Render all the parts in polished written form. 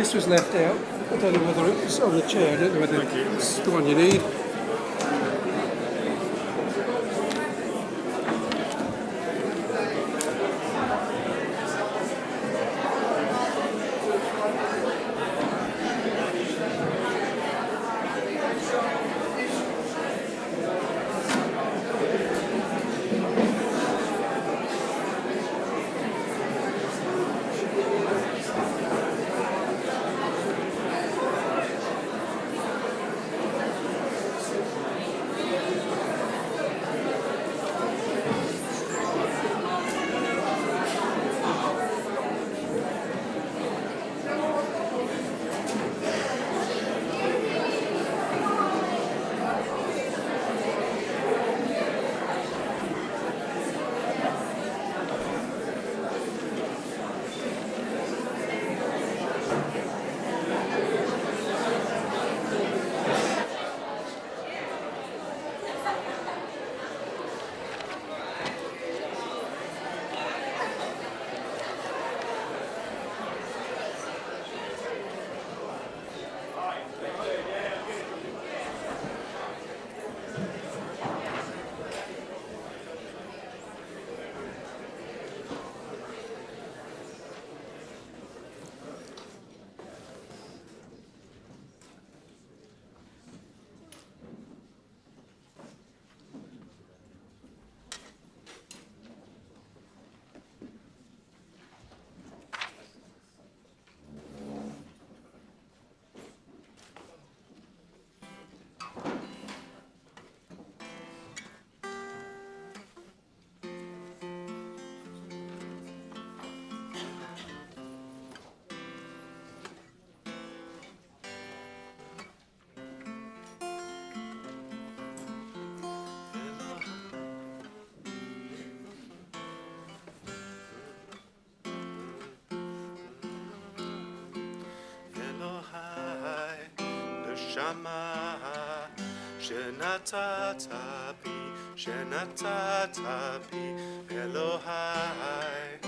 This was left out. I don't know whether it's on the chair. I don't know whether it's the one you need. Shama Shenata Tabi Elohai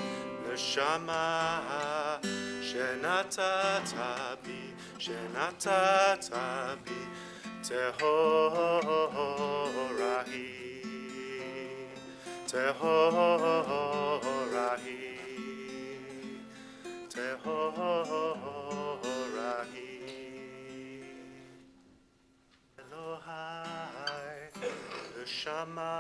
Neshama Shenata Tabi Tehorahi Elohai Shama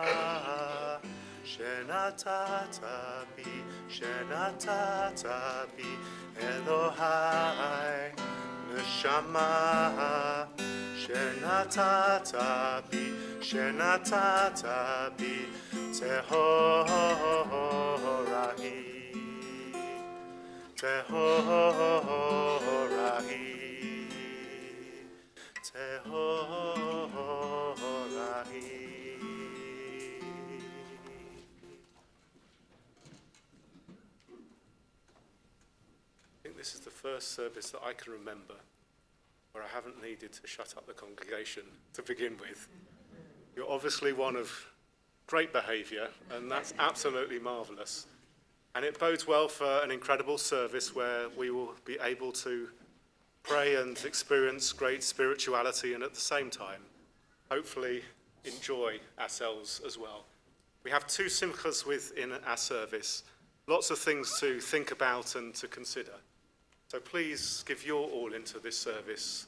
Shenata Tabi Elohai Neshama Shenata Tabi Tehorahi I think this is the first service that I can remember where I haven't needed to shut up the congregation to begin with. You're obviously one of great behaviour, and that's absolutely marvellous. And it bodes well for an incredible service where we will be able to pray and experience great spirituality and at the same time, hopefully, enjoy ourselves as well. We have 2 simchas within our service, lots of things to think about and to consider. So please give your all into this service.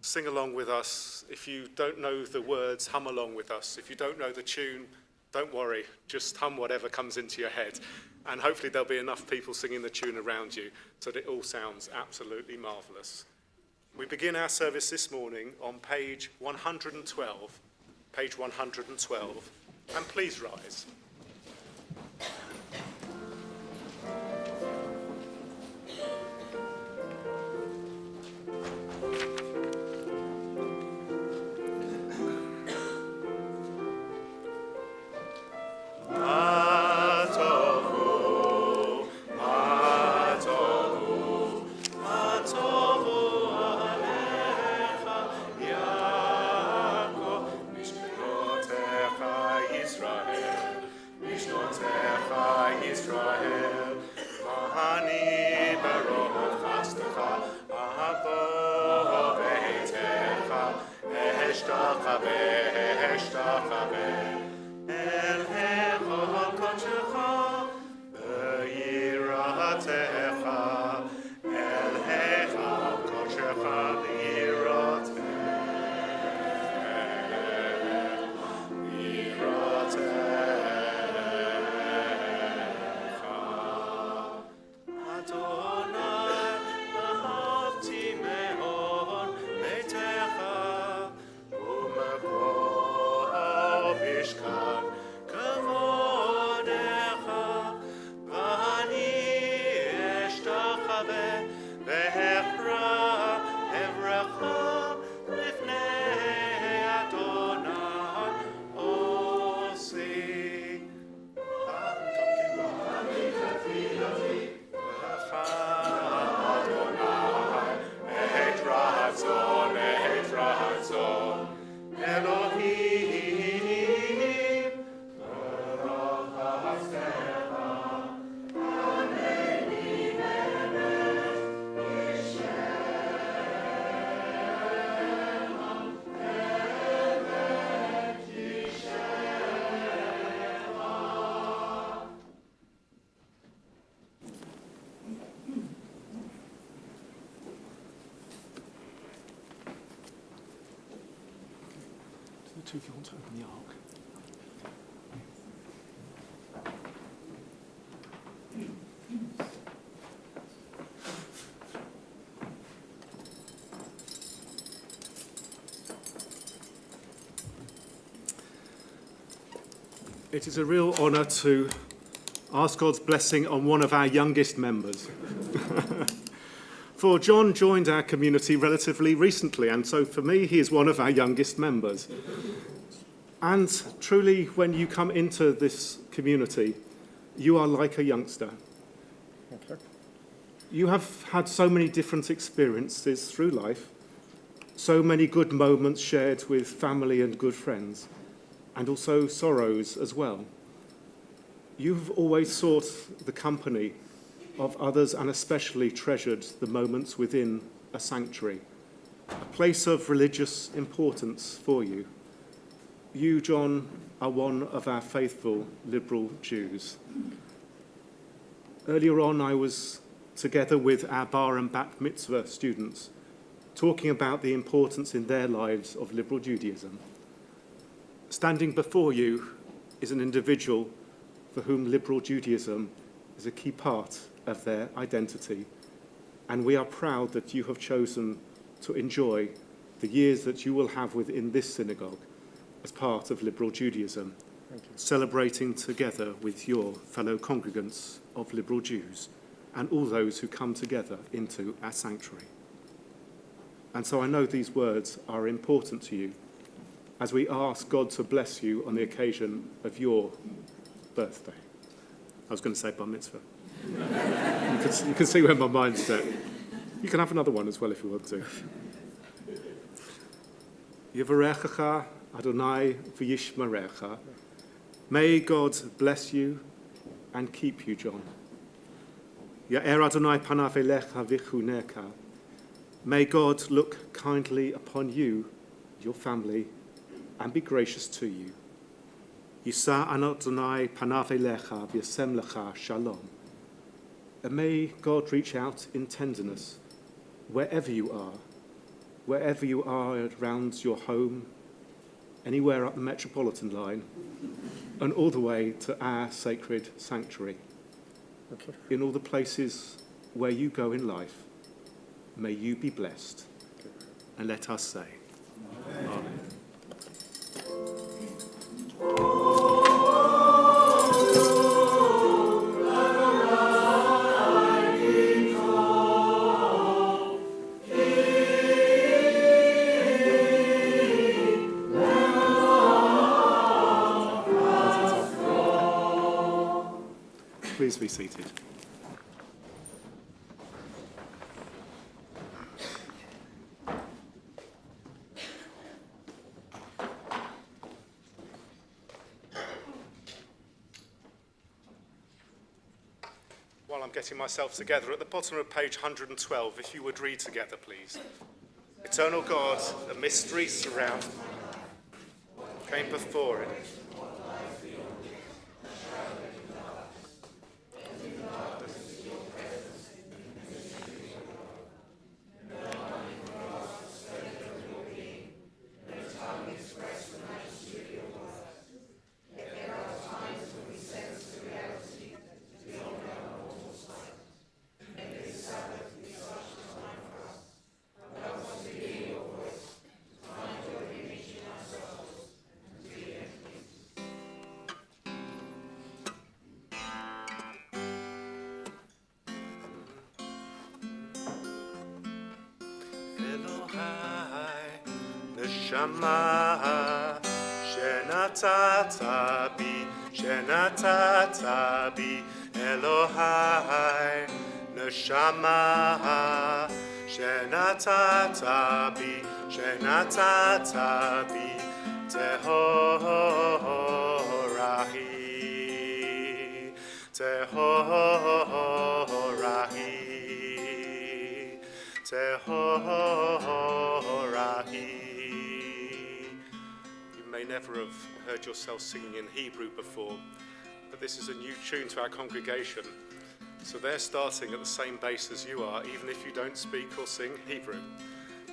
Sing along with us. If you don't know the words, hum along with us. If you don't know the tune, don't worry, just hum whatever comes into your head. And hopefully there'll be enough people singing the tune around you so that it all sounds absolutely marvellous. We begin our service this morning on page 112. Page 112. And please rise. Israel, Mahani Baruch Chastecha, Two if you want to open the ark. It is a real honour to ask God's blessing on one of our youngest members. For John joined our community relatively recently, and so for me, he is one of our youngest members. And truly, when you come into this community, you are like a youngster. Okay. You have had so many different experiences through life, so many good moments shared with family and good friends, and also sorrows as well. You've always sought the company of others and especially treasured the moments within a sanctuary, a place of religious importance for you. You, John, are one of our faithful liberal Jews. Earlier on, I was together with our bar and bat mitzvah students, talking about the importance in their lives of liberal Judaism. Standing before you is an individual for whom liberal Judaism is a key part of their identity, and we are proud that you have chosen to enjoy the years that you will have within this synagogue as part of liberal Judaism, celebrating together with your fellow congregants of liberal Jews and all those who come together into our sanctuary. And so I know these words are important to you as we ask God to bless you on the occasion of your birthday. I was going to say bar mitzvah. You can see where my mind's set. You can have another one as well if you want to. Yivarechecha Adonai v'yishmerecha. May God bless you and keep you, John. Ya'er Adonai panav elecha v'chuneka. May God look kindly upon you, your family, and be gracious to you. Yisa Adonai panav elecha v'yasem lecha shalom. And may God reach out in tenderness wherever you are around your home, anywhere up the Metropolitan line, and all the way to our sacred sanctuary. Okay. In all the places where you go in life, may you be blessed. And let us say, Amen. Please be seated. While I'm getting myself together, at the bottom of page 112, if you would read together, please. Eternal God, a mystery surrounds. came before it. Neshama shenatata bi Elohai Neshama shenatata bi Tehorahi. You may never have heard yourself singing in Hebrew before, but this is a new tune to our congregation. So they're starting at the same base as you are, even if you don't speak or sing Hebrew.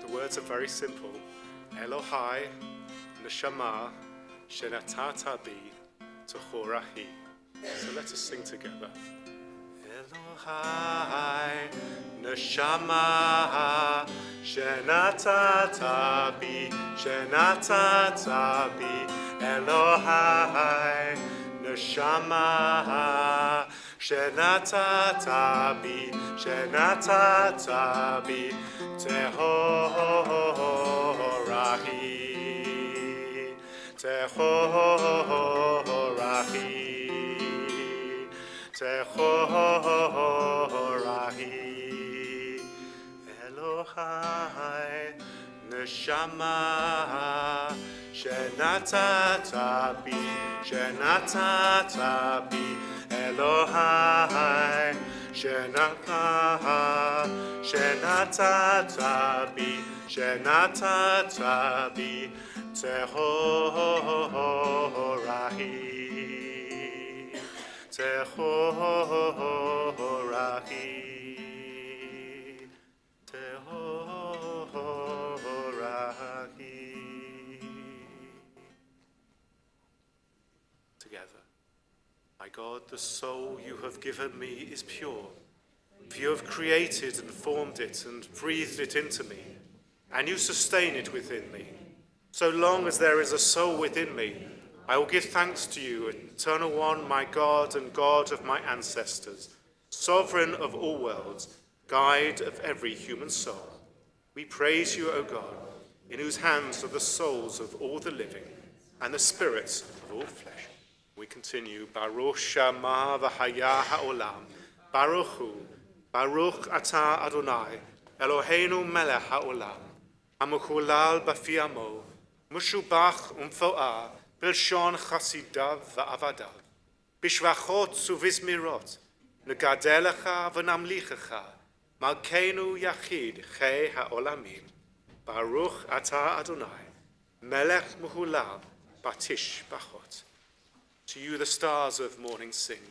The words are very simple. Elohai Neshama Shenatata bi Tehorahi. So let us sing together. Elohai Neshama Shenatata bi Elohai Neshama Shenatata bi Tehorahi. Elohai Neshama Shenatata bi Elohai Shenatata bi Tehorahi. Together. My God, the soul you have given me is pure. For you have created and formed it and breathed it into me, and you sustain it within me. So long as there is a soul within me, I will give thanks to you, eternal one, my God and God of my ancestors, sovereign of all worlds, guide of every human soul. We praise you, O God, in whose hands are the souls of all the living and the spirits of all flesh. We continue. Baruch Shama v'haya ha'olam. Baruch hu. Baruch atah Adonai. Eloheinu melech ha'olam. Hamuchulal b'fi amo. Mushubach umfo'ah. Bilshon chasidav v'avadav. Bishvachot uvizmirot. Negadelecha v'namlichecha. Malkeinu yachid chei ha'olamim. Baruch atah Adonai. Melech muhulal batish bachot. To you the stars of morning sing.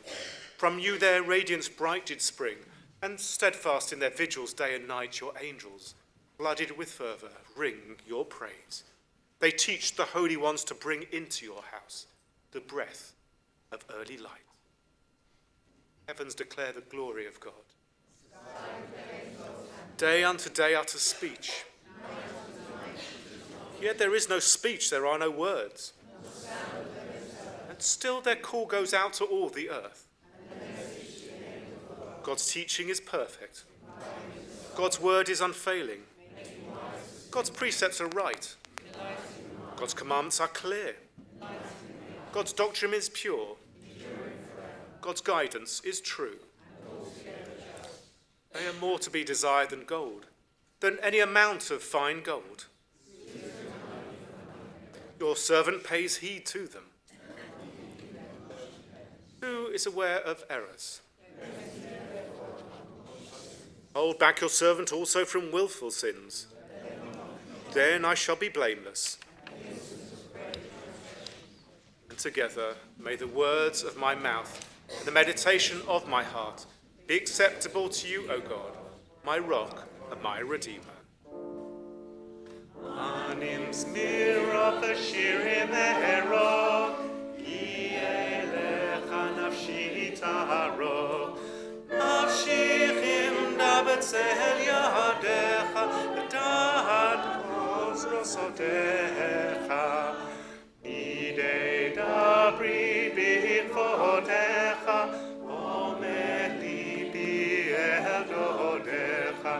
From you their radiance bright did spring, and steadfast in their vigils day and night your angels, blooded with fervour, ring your praise. They teach the holy ones to bring into your house the breath of early light. Heavens declare the glory of God. Day unto day utter speech. Yet there is no speech, there are no words. And still their call goes out to all the earth. God's teaching is perfect. God's word is unfailing. God's precepts are right. God's commandments are clear. God's doctrine is pure. God's guidance is true. They are more to be desired than gold, than any amount of fine gold. Your servant pays heed to them. Who is aware of errors? Hold back your servant also from willful sins. Then I shall be blameless. together may the words of my mouth and the meditation of my heart be acceptable to you, O God, my rock and my redeemer. Anim smira v'shirim ero, ki elecha nafshi taro, nafshi chimda b'tzel yadecha, v'dad koz rosotecha, nidei dabri b'chvotecha, omer libi el dodecha,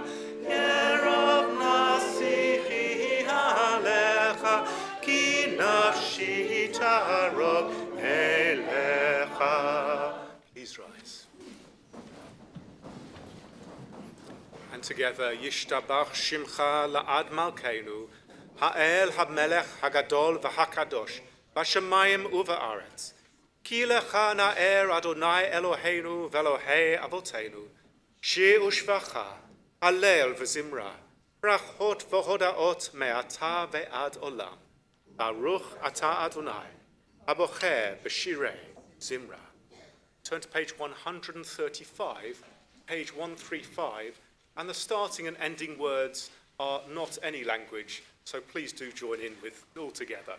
yerov nasichi alecha, ki nafshi tarok elecha. Please rise. And together, Yishtabach Shimcha La'ad Malkeinu, Ha'el HaMelech HaGadol VaHaKadosh, Bashamayim Uva'aretz, Ki lecha na'er Adonai Eloheinu Velohei Avotenu, Shir Ushvacha, Hallel V'Zimra, Brachot V'Hodaot Me'ata Ve'ad Olam, Baruch Ata Adonai, Abocher B'Shirei Zimra. Turn to page 135, page 135, and the starting and ending words are not any language, so please do join in with all together.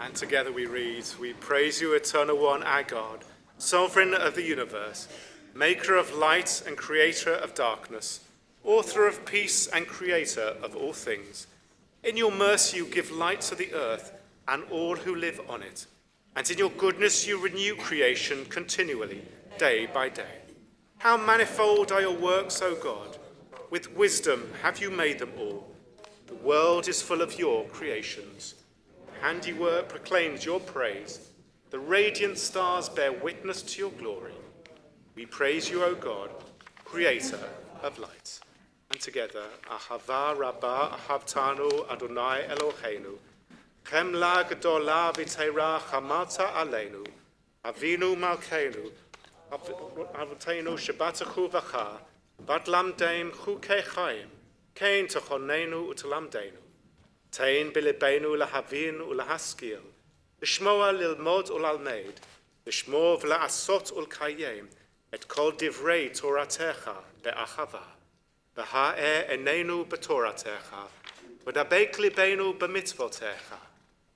And together we read, "We praise you, Eternal One, our God, Sovereign of the universe, Maker of light and Creator of darkness, Author of peace and Creator of all things. In your mercy you give light to the earth and all who live on it, and in your goodness you renew creation continually, day by day. How manifold are your works, O God! With wisdom have you made them all. The world is full of your creations. Handiwork proclaims your praise. The radiant stars bear witness to your glory. We praise you, O God, Creator of light." And together, Ahava Rabbah Ahavtanu Adonai Eloheinu, Chemla Gedola V'Teira Chamata Aleinu, Avinu Malkeinu, Avotenu Shabatachu V'cha, Vatlamdeim Chukei Chaim, Kein Techonenu Utelamdeinu. Tein bilibenu lahavin ulahaskil, lishmoa lilmod ulalmeid, lishmor v'laasot ulkayem, et kol divrei toratecha be'achava, v'ha'e enenu b'toratecha, v'dabek libenu b'mitzvotecha,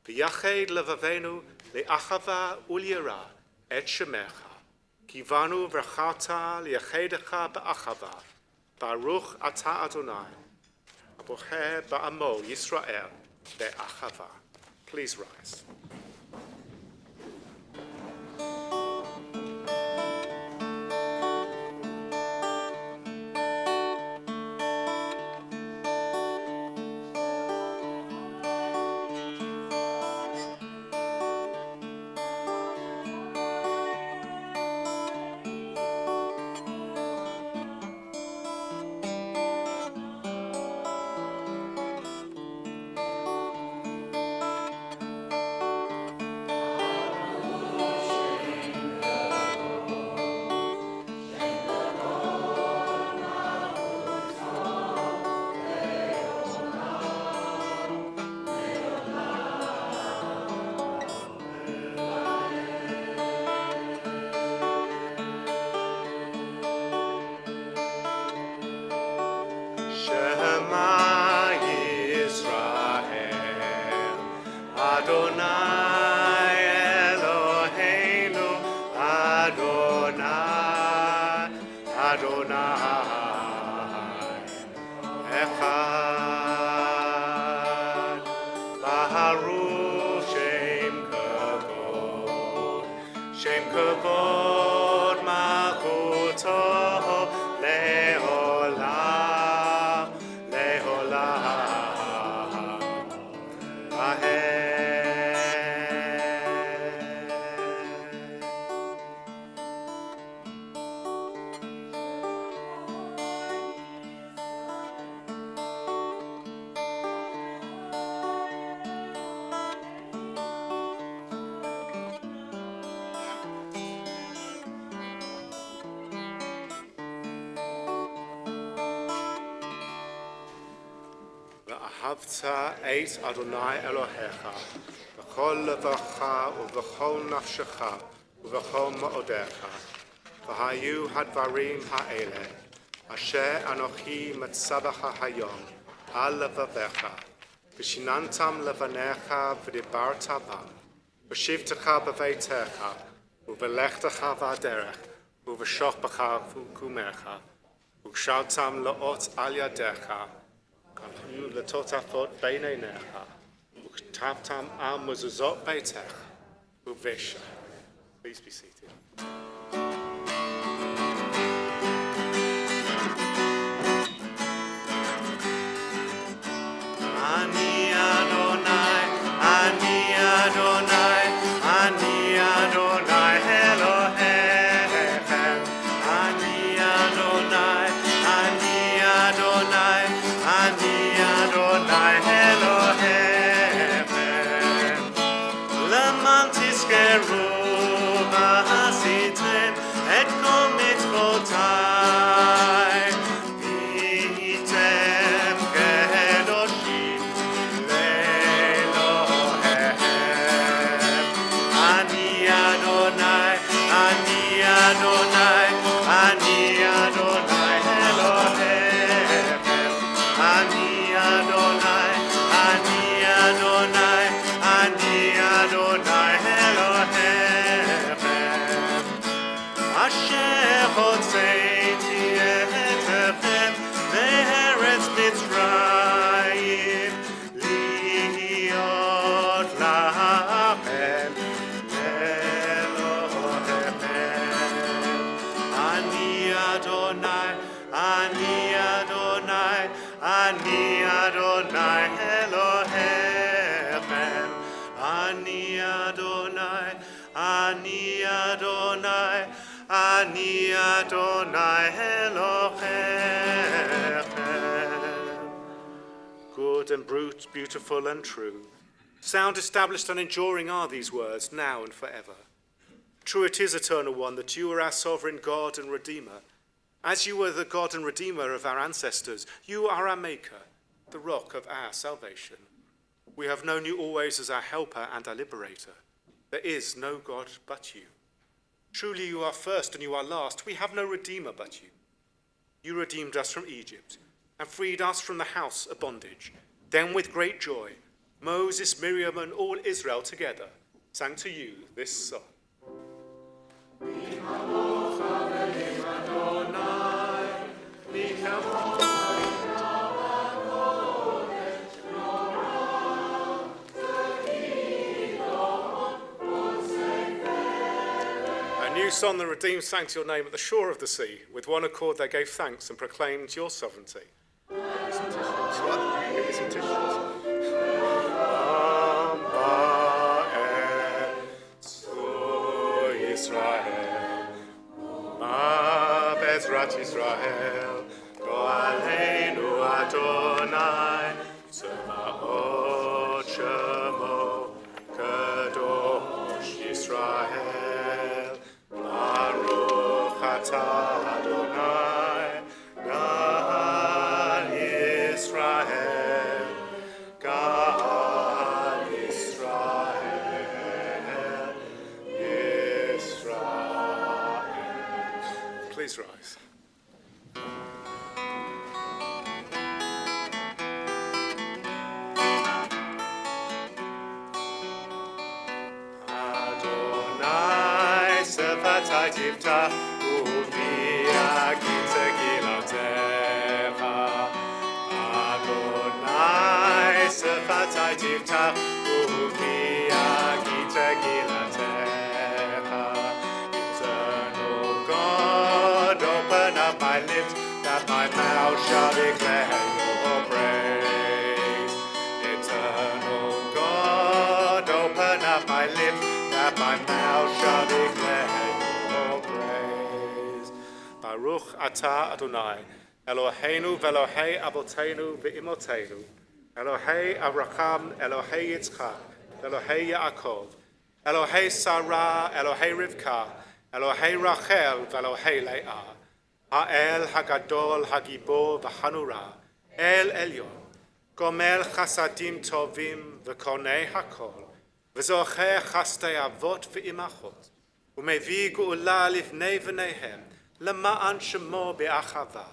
v'yached levavenu le'achava ulyira et shemecha, kivanu v'chata li'achedecha be'achava, Baruch ata Adonai, Aboher ba'amo Yisrael be'achava. Please rise. Echad. Baruch Shem Kavod. Shem Kavod Malchuto Leolam. Leolam. Amen. ואהבת את אדוני אלוהיך בכל לבבך ובכל נפשך ובכל מאודיך. והיו הדברים האלה אשר אנוכי מצווך היום על לבביך, ושיננתם לבניך ודיברת בם, בשבתך בביתך ובלכתך בדרך ובשוכבך ובקומך, וקשרתם לאות על ידיך, היו לטוטפות בין עיניך, וכתבתם על מזוזות ביתך ובשע. Please be seated. אני אדוני, אני אדוני, אני אדוני אלוהיכם. אני אדוני, אני אדוני, אני אדוני אלוהיכם. למען תזכרו ועשיתם את כל מצוותיי, והייתם קדושים לאלוהיכם. אני אדוני, אני אדוני, אני אדוני אלוהיכם. אני אדוני, אני אדוני, אני אדוני אלוהיכם. אשר הוצאתי אתכם מארץ מצרים, להיות לכם לאלוהיכם. אני אדוני, אני אדוני, אני אדוני אלוהיכם. אני אדוני, אני אדוני, אני אדוני אלוהיכם. Good and beautiful and true. Sound, established and enduring are these words, now and forever. True it is, Eternal One, that you are our sovereign God and Redeemer. As you were the God and Redeemer of our ancestors, you are our Maker, the rock of our salvation. We have known you always as our helper and our liberator. There is no God but you. Truly you are first and you are last. We have no Redeemer but you. You redeemed us from Egypt and freed us from the house of bondage. Then with great joy, Moses, Miriam, and all Israel together sang to you this song. A new song the redeemed sang to your name at the shore of the sea. With one accord they gave thanks and proclaimed your sovereignty. Israel, Go'aleinu Adonai, Tzvaot Shemo, Kadosh Yisrael, Baruch Atah Adonai, Gal Yisrael, Gal Yisrael, Yisrael. Please rise. Adonai, Sefatai Tivta, Uvia Gitagilautecha, Adonai Sefatai Tiftach, Ukia Gitagilautecha. Eternal God, open up my lips, that my mouth shall declare your praise. Eternal God, open up my lips, that my mouth shall declare your praise. Baruch atah Adonai, Eloheinu ve'Elohei Avotenu ve'imotenu, Elohei Avraham, Elohei Yitzchak, Elohei Yaakov, Elohei Sarah, Elohei Rivka, Elohei Rachel ve'Elohei Leah, Ha'el Hagadol Hagibor v'Hanura, El Elyon, Gomel Chasadim Tovim v'Konei Hakol, v'Zocheh Chastei Avot v'Imachot, U'Mevi Geula Livnei V'neihem, Lema'an Shemo Be'achava,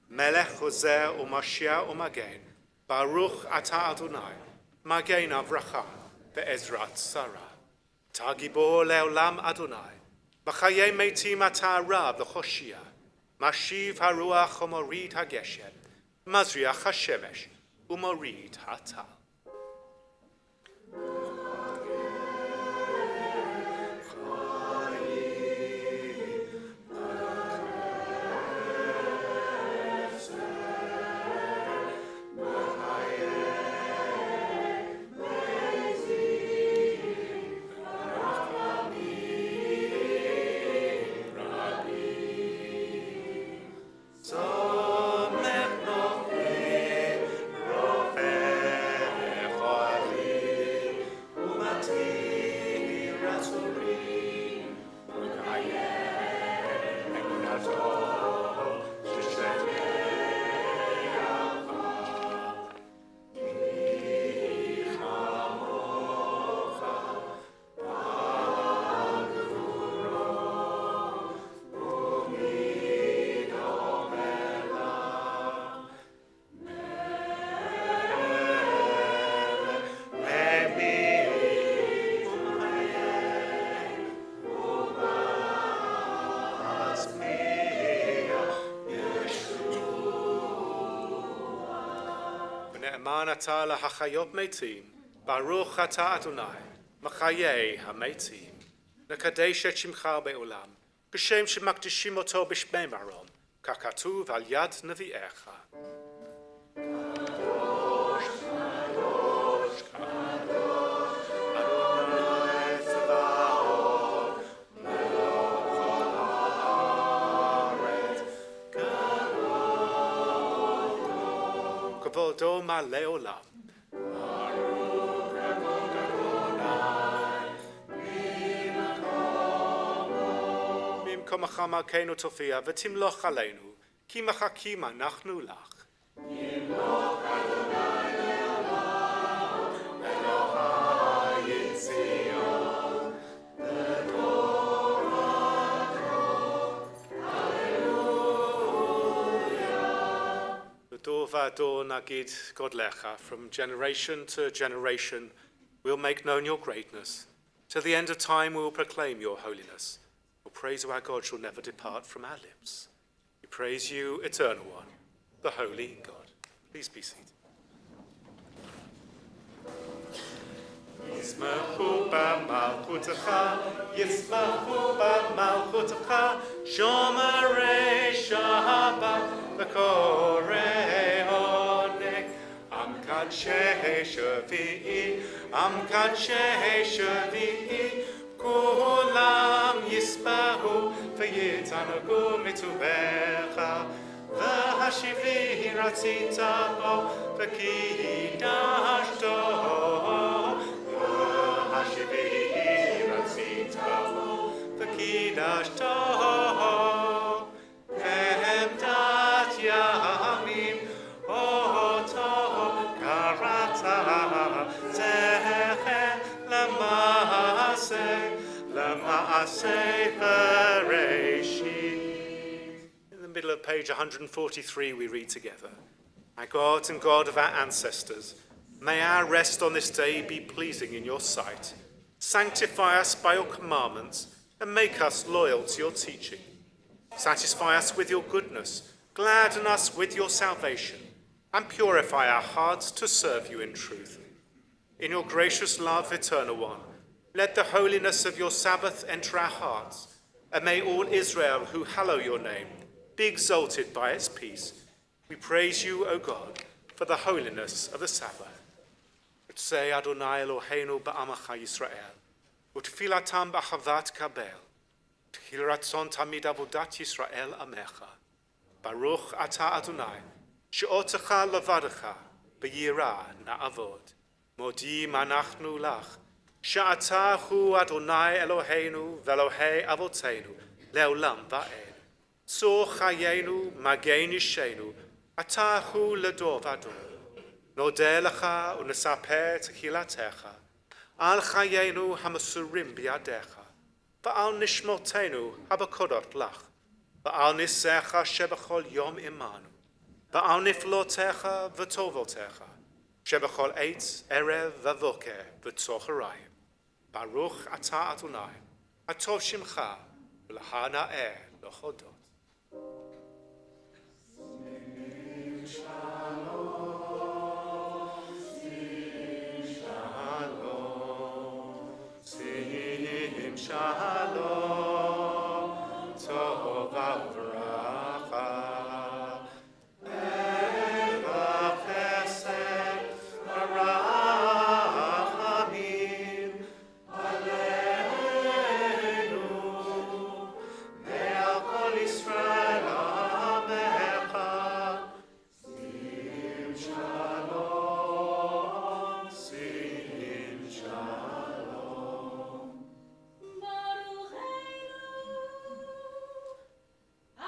Melech Chozer u'Mashiach u'Magen, Baruch atah Adonai, Magen Avraham ve'Ezrat Sarah. Ta Gibor le'olam Adonai, V'chayei Meitim atah Rab v'Choshia, Mashiv haruach u'morid hageshem, Mazriach hashemesh u'morid hatal. Ne'eman atah lahachayot meitim, Baruch atah Adonai, Machayei haMeitim. Nekadesh et shimcha be'olam, B'shem shemakdishim oto b'shmei marom, Kakatuv al yad nevi'echa. Kavodo ma leolam. Mimkomach malkeinu tofia v'timloch aleinu, ki machakim anachnu lach. V'dor nagid godlecha, from generation to generation we'll make known your greatness. Till the end of time we will proclaim your holiness. Your praise of our God shall never depart from our lips. We praise you, Eternal One, the Holy God. Please be seated. Yismachu b'malchutecha, Yismachu b'malchutecha, Shomerei Shabbat v'korei oneg, Am kadshei shavi'i, Am kadshei shavi'i, Kulam yisbahu v'yitanagu mituvecha, V'hashivi ratzita bo v'kidashto, V'hashivi ratzita bo v'kidashto, V'emdat yamim oto karata, Zeche L'maaseh Bereshit. In the middle of page 143 we read together, Our God and God of our ancestors, may our rest on this day be pleasing in your sight. Sanctify us by your commandments and make us loyal to your teaching. Satisfy us with your goodness, gladden us with your salvation, and purify our hearts to serve you in truth. In your gracious love, Eternal One, let the holiness of your Sabbath enter our hearts, and may all Israel who hallow your name be exalted by its peace. We praise you, O God, for the holiness of the Sabbath. Say Adonai Eloheinu ba'amacha Yisrael, utfilatam b'achavat kabel, t'hil ratzon tamid avodat Yisrael amecha. Baruch ata Adonai, she'otecha levadecha, b'yira na'avod. Modi manachnu lach, she'ata hu Adonai Eloheinu v'Elohei avotenu, le'olam va'ed. Tzor chayenu, magen yishenu, ata hu ledor vador. נודה לך ונספר תהילתך, על חיינו המסורים בידיך, ועל נשמותינו הבקודות לך, ועל ניסיך שבכל יום עמנו, ועל נפלותיך וטובותיך, שבכל עת, ערב ובוקר וצהריים. ברוך אתה אדוני, הטוב שמך, ולך נאה להודות. Shalom, tov v'bracha, v'chesed v'rachamim, aleinu, ve'al kol Yisrael amecha, sim shalom, sim shalom. Baruch Einu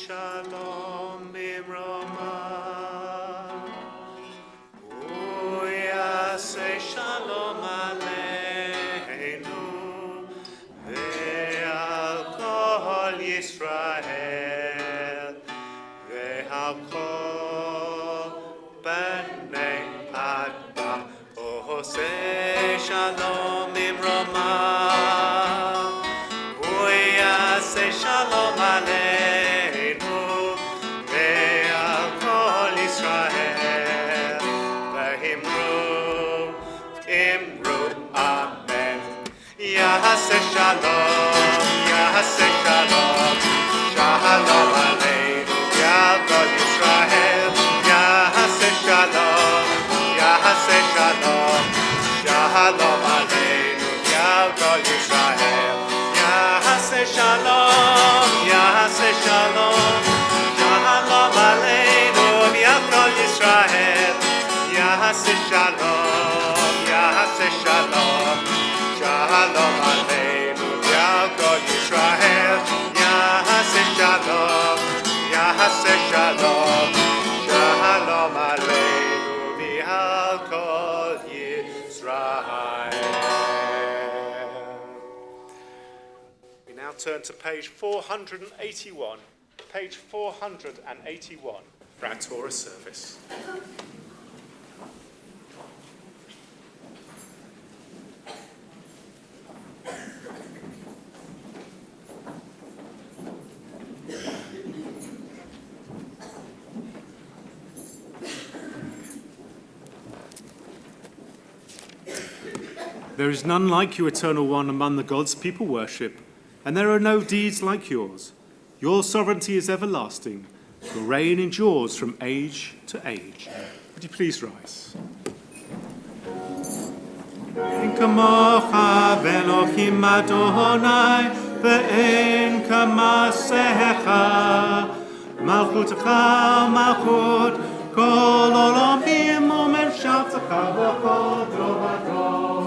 shalom imroma. Uyase shalom aleinu ve'al kol Yisrael ve'al kol bnei Adam. Ose shalom imroma. Uyase shalom aleinu ve'al kol Yisrael ve'imru amen. Yahase shalom, Yahase shalom, shalom aleinu ve'al kol Yisrael. Yahase shalom, Yahase shalom, shalom aleinu ve'al kol Yisrael. Yahase shalom, Yahase shalom, shalom aleinu ve'al kol Yisrael. Yahase shalom, Yahase shalom, shalom aleinu ve'al kol Yisrael. Yahase shalom, Yahase shalom, shalom aleinu ve'al kol Yisrael. We now turn to page 481. Page 481 for our Torah service. There is none like you, Eternal One, among the gods people worship, and there are no deeds like yours. Your sovereignty is everlasting. Your reign endures from age to age. Would you please rise? En kamocha v'Elohim Adonai ve'en kamasecha malchutecha malchut kol olamim u'menshavtecha v'chol dor vador.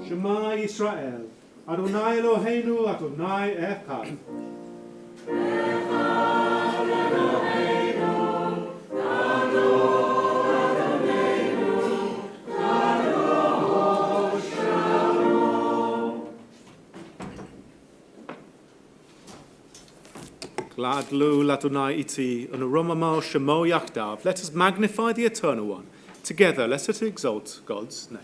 Shema Yisrael, Adonai Eloheinu, Adonai Echad. Gladlu Ladonai iti, Unaromamal Shemo Yachdav. Let us magnify the Eternal One. Together, let us exalt God's name.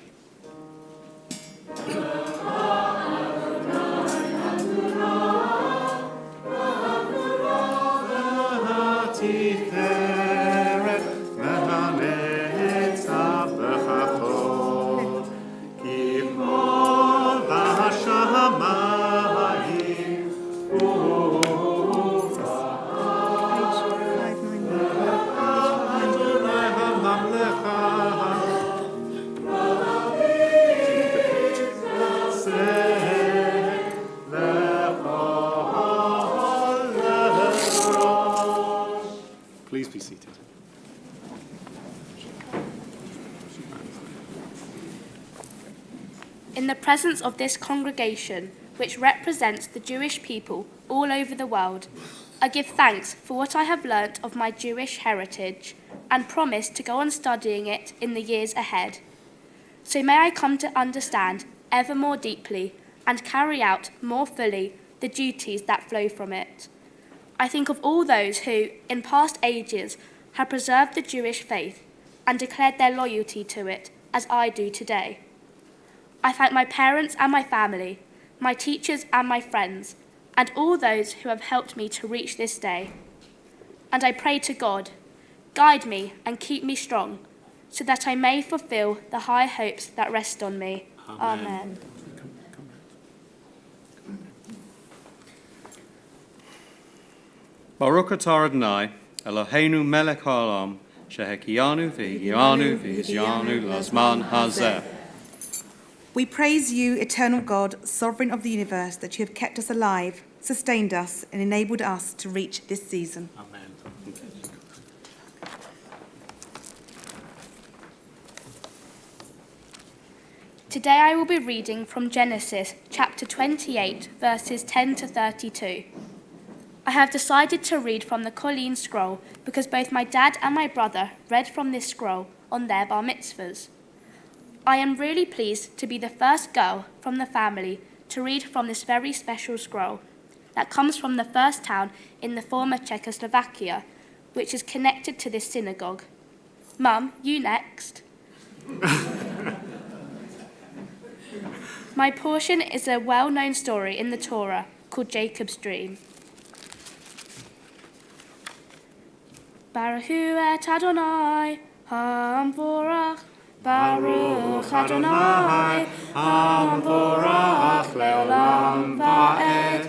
Please be seated. In the presence of this congregation, which represents the Jewish people all over the world, I give thanks for what I have learnt of my Jewish heritage and promise to go on studying it in the years ahead. So may I come to understand ever more deeply and carry out more fully the duties that flow from it. I think of all those who, in past ages, have preserved the Jewish faith and declared their loyalty to it, as I do today. I thank my parents and my family, my teachers and my friends, and all those who have helped me to reach this day. And I pray to God, guide me and keep me strong, so that I may fulfill the high hopes that rest on me. Amen. Baruch atah Adonai, Eloheinu melech haolam, Shehekianu v'higianu v'hizianu lazman hazeh. We praise you, eternal God, sovereign of the universe, that you have kept us alive, sustained us, and enabled us to reach this season. Amen. Today I will be reading from Genesis chapter 28, verses 10 to 32. I have decided to read from the Colleen Scroll because both my dad and my brother read from this scroll on their bar mitzvahs. I am really pleased to be the first girl from the family to read from this very special scroll that comes from the first town in the former Czechoslovakia, which is connected to this synagogue. Mum, you next. My portion is a well-known story in the Torah called Jacob's Dream. Baruch hu et Adonai, ha'amvorach. Baruch Adonai, ha'amvorach le'olam va'ed.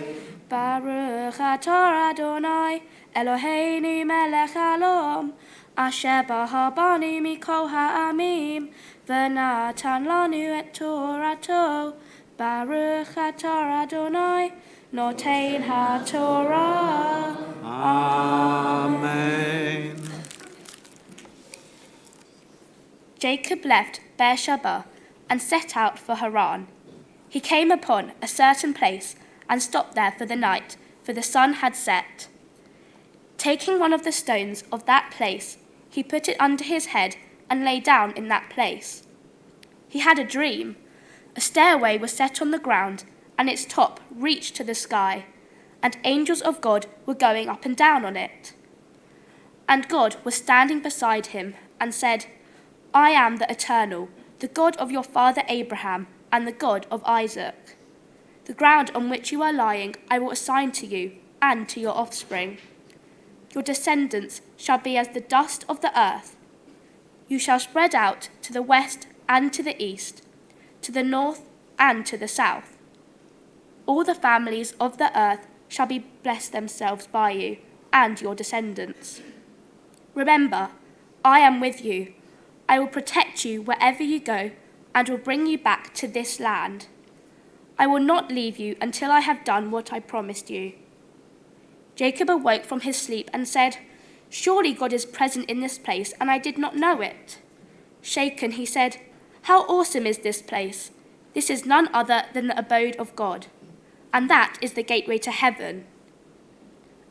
Baruch atah Adonai, Eloheinu melech halom, asher bahar banu mikol ha'amim, v'natan lanu et Torato. Baruch atah Adonai, notein ha'torah. Amen. Jacob left Beersheba and set out for Haran. He came upon a certain place and stopped there for the night, for the sun had set. Taking one of the stones of that place, he put it under his head and lay down in that place. He had a dream. A stairway was set on the ground, and its top reached to the sky, and angels of God were going up and down on it. And God was standing beside him and said, I am the Eternal, the God of your father Abraham and the God of Isaac. The ground on which you are lying I will assign to you and to your offspring. Your descendants shall be as the dust of the earth. You shall spread out to the west and to the east, to the north and to the south. All the families of the earth shall be blessed themselves by you and your descendants. Remember, I am with you. I will protect you wherever you go and will bring you back to this land. I will not leave you until I have done what I promised you. Jacob awoke from his sleep and said, Surely God is present in this place, and I did not know it. Shaken, he said, How awesome is this place! This is none other than the abode of God, and that is the gateway to heaven.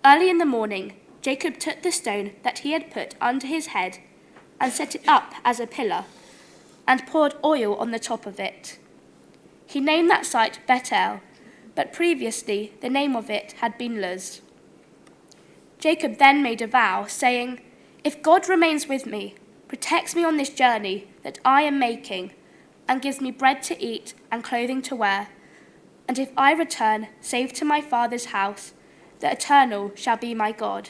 Early in the morning, Jacob took the stone that he had put under his head and set it up as a pillar, and poured oil on the top of it. He named that site Bethel, but previously the name of it had been Luz. Jacob then made a vow, saying, If God remains with me, protects me on this journey that I am making, and gives me bread to eat and clothing to wear, and if I return safe to my father's house, the Eternal shall be my God.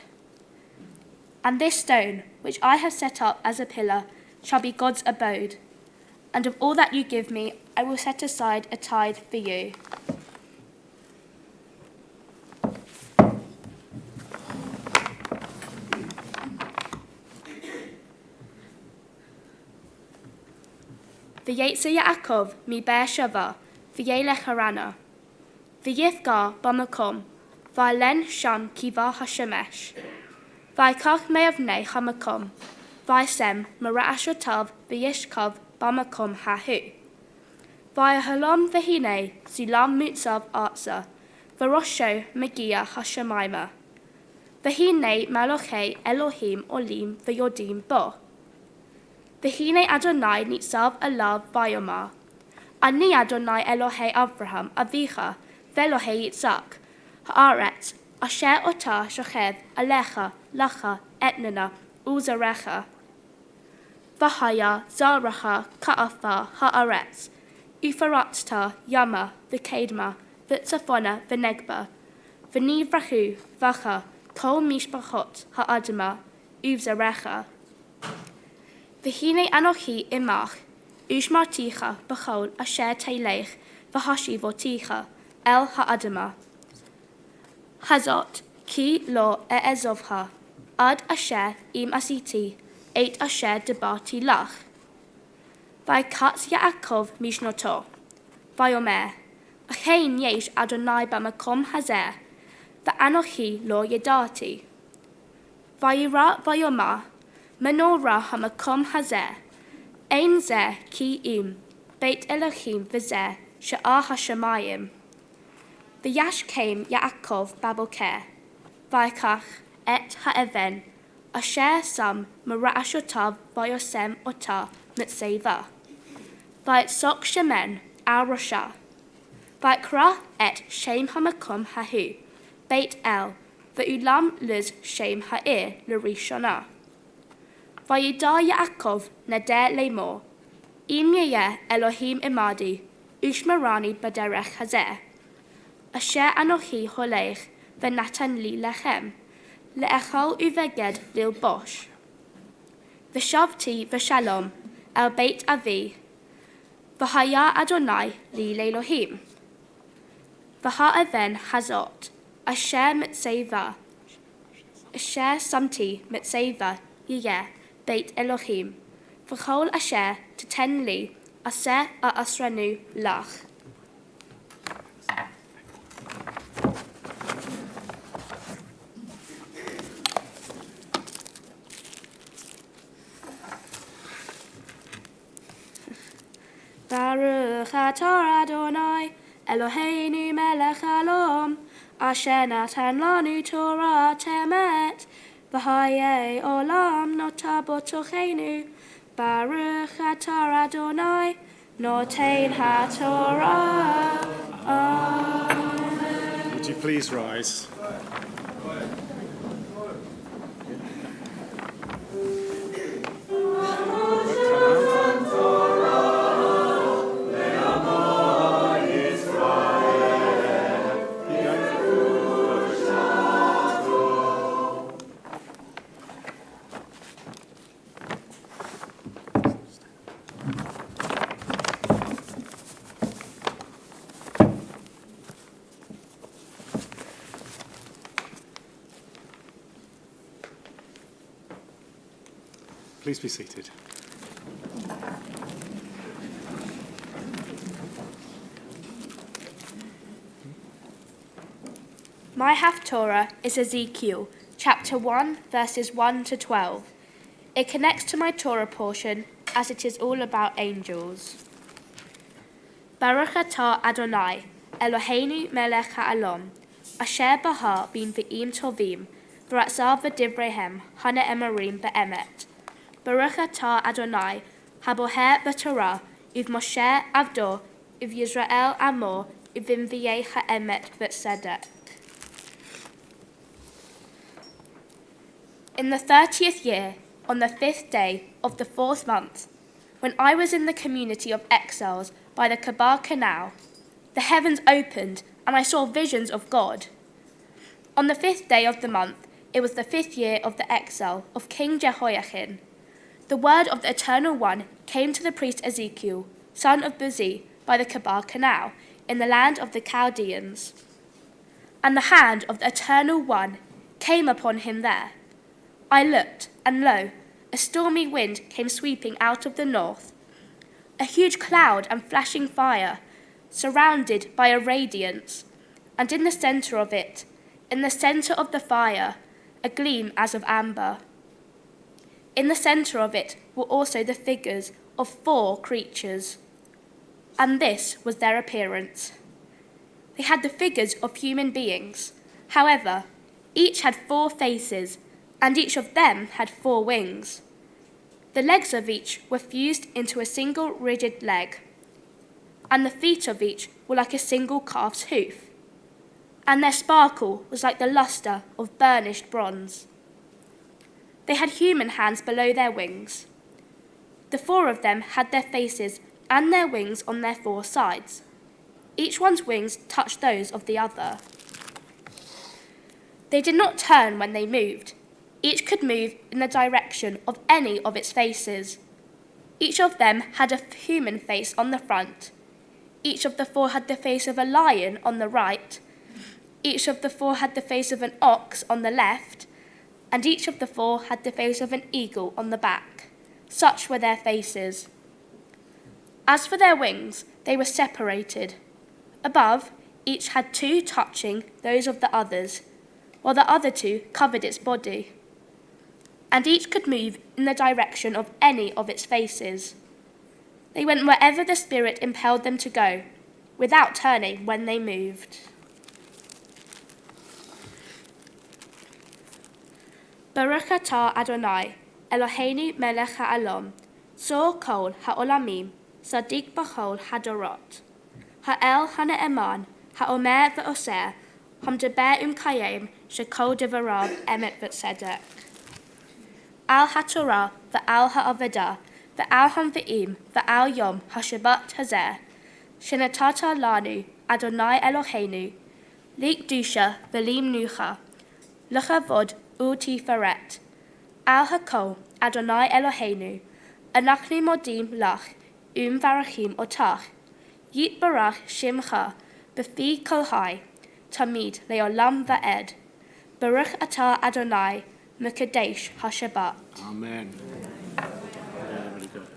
And this stone, which I have set up as a pillar, shall be God's abode, and of all that you give me, I will set aside a tithe for you. V'yetze Yaakov mi Beersheva, v'yelech Harana. V'yifgar b'makom, v'alen sham kiva hashemesh. V'yikach me'avnei hamakom, v'ysem mara'ashotav v'yishkav b'makom hahu. V'yahalom v'hinei zulam mutzav arza, v'rosho megia hashemayma. V'hinei malochei Elohim olim v'yodim bo. V'hinei Adonai nitzav alav v'yomar. Ani Adonai Elohei Avraham avicha v'Elohei Yitzhak haaretz asher ota shochev alecha lacha etnana uzarecha. V'haya zaracha ka'afa haaretz ufaratzta yama v'kedma v'tzafona v'negba v'nivrachu v'cha kol mishpachot ha'adama uzarecha. V'hinei anochi imach ushmarticha b'chol asher teilech v'hashivoticha el ha'adama. Hazot ki lo e'ezovcha ad asher im asiti eit asher debarti lach. Vai kat Yaakov mishnoto. Vai omer. Achein yesh Adonai bamakom hazer. Va'anochi lo yedati. Vayira vayoma. Menorah hamakom hazer. Ein zeh ki im. Beit Elohim v'zeh. Sha'ar hashamayim. V'yash came Yaakov baboker. Vaikach et ha'even. Asher sam mara'ashotav vayosem ota mitzeva. Vaytzok shemen al rosha. Vaikra et shem hamakom hahu. Beit El. V'ulam luz shem ha'ir l'rishona. Vayida Yaakov nader lemor. Im yeh Elohim imadi. Ushmarani baderech hazeh. Asher anochi holech v'natan li lechem. Le'echol uveged lil bosh. V'shavti v'shalom el beit avi. V'haya Adonai li le'Elohim. V'ha'even hazot. Asher mitzeva. Asher samti mitzeva yeh beit Elohim. V'chol asher teten li aser asranu lach. Baruch atah Adonai, Eloheinu melech haolam, asher natan lanu Torah temet, v'hayei olam nota botochenu. Baruch atah Adonai, notein haTorah. Amen. Would you please rise? Please be seated. My Haftorah is Ezekiel, chapter 1, verses 1 to 12. It connects to my Torah portion as it is all about angels. Baruch atah Adonai, Eloheinu melech ha'olam, asher bahar bin v'im tovim, v'ratzav v'divrehem, hana emarim be'emet. Baruch atah Adonai, haboher b'Torah, uv Moshe avdo, uv Yisrael amor, uvim v'yeh ha'emet v'tzedek. In the 30th year, on the 5th day of the 4th month, when I was in the community of exiles by the Kabar Canal, the heavens opened and I saw visions of God. On the 5th day of the month, it was the 5th year of the exile of King Jehoiachin. The word of the Eternal One came to the priest Ezekiel, son of Buzi, by the Kabar Canal, in the land of the Chaldeans. And the hand of the Eternal One came upon him there. I looked, and lo, a stormy wind came sweeping out of the north. A huge cloud and flashing fire, surrounded by a radiance, and in the centre of it, in the centre of the fire, a gleam as of amber. In the centre of it were also the figures of 4 creatures, and this was their appearance. They had the figures of human beings. However, each had 4 faces, and each of them had 4 wings. The legs of each were fused into a single rigid leg, and the feet of each were like a single calf's hoof, and their sparkle was like the lustre of burnished bronze. They had human hands below their wings. The 4 of them had their faces and their wings on their 4 sides. Each one's wings touched those of the other. They did not turn when they moved. Each could move in the direction of any of its faces. Each of them had a human face on the front. Each of the 4 had the face of a lion on the right. Each of the 4 had the face of an ox on the left, and each of the 4 had the face of an eagle on the back. Such were their faces. As for their wings, they were separated. Above, each had 2 touching those of the others, while the other 2 covered its body. And each could move in the direction of any of its faces. They went wherever the Spirit impelled them to go, without turning when they moved. Baruch atah Adonai, Eloheinu melech ha'olam, Sor kol ha'olamim, Sadiq b'chol hadorot. Ha'el ha'ne'eman, ha'omer v'oser, Hamdaber kayem, shekol devarav emet v'tzedek. Al ha'torah v'al ha'avodah, v'al hamv'im, v'al yom ha'shabbat hazeh, Shenatata lanu, Adonai Eloheinu, Likdusha v'lim nucha, L'chavod u'tiferet, Al hakol, Adonai Eloheinu, Anachnu modim lach, varachim otach, Yit barach shimcha, B'fi kol hai, Tamid le'olam va'ed, Baruch atah Adonai, Mekadesh ha'shabbat. Amen. Yeah, really good.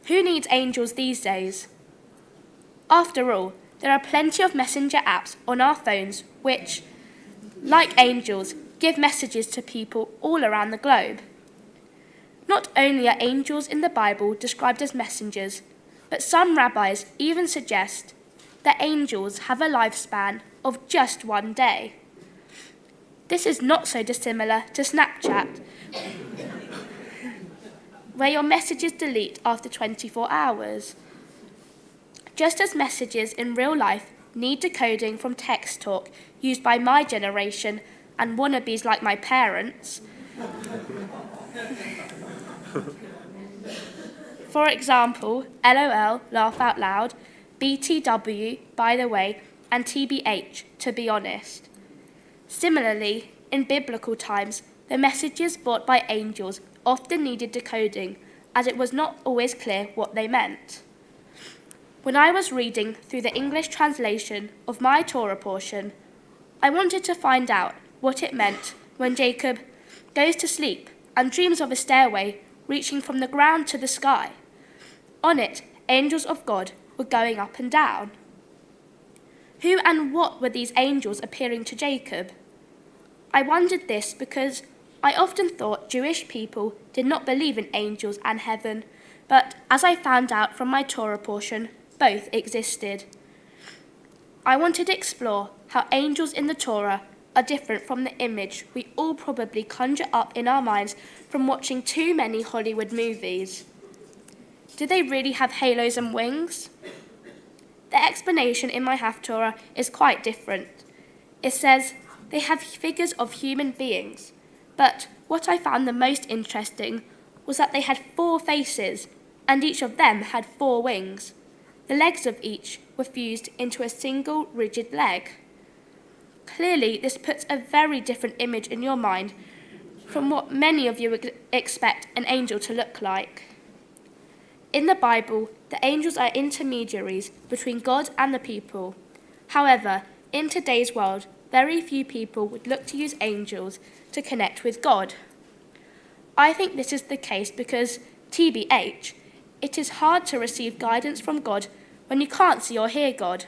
Who needs angels these days? After all, there are plenty of messenger apps on our phones which, like angels, give messages to people all around the globe. Not only are angels in the Bible described as messengers, but some rabbis even suggest that angels have a lifespan of just 1 day. This is not so dissimilar to Snapchat, where your messages delete after 24 hours. Just as messages in real life need decoding from text talk used by my generation and wannabes like my parents. For example, LOL, laugh out loud, BTW, by the way, and TBH, to be honest. Similarly, in biblical times, the messages brought by angels often needed decoding, as it was not always clear what they meant. When I was reading through the English translation of my Torah portion, I wanted to find out what it meant when Jacob goes to sleep and dreams of a stairway reaching from the ground to the sky. On it, angels of God were going up and down. Who and what were these angels appearing to Jacob? I wondered this because I often thought Jewish people did not believe in angels and heaven, but as I found out from my Torah portion, both existed. I wanted to explore how angels in the Torah are different from the image we all probably conjure up in our minds from watching too many Hollywood movies. Do they really have halos and wings? The explanation in my Haftorah is quite different. It says they have figures of human beings, but what I found the most interesting was that they had 4 faces, and each of them had 4 wings. The legs of each were fused into a single rigid leg. Clearly, this puts a very different image in your mind from what many of you would expect an angel to look like. In the Bible, the angels are intermediaries between God and the people. However, in today's world, very few people would look to use angels to connect with God. I think this is the case because, TBH, it is hard to receive guidance from God when you can't see or hear God.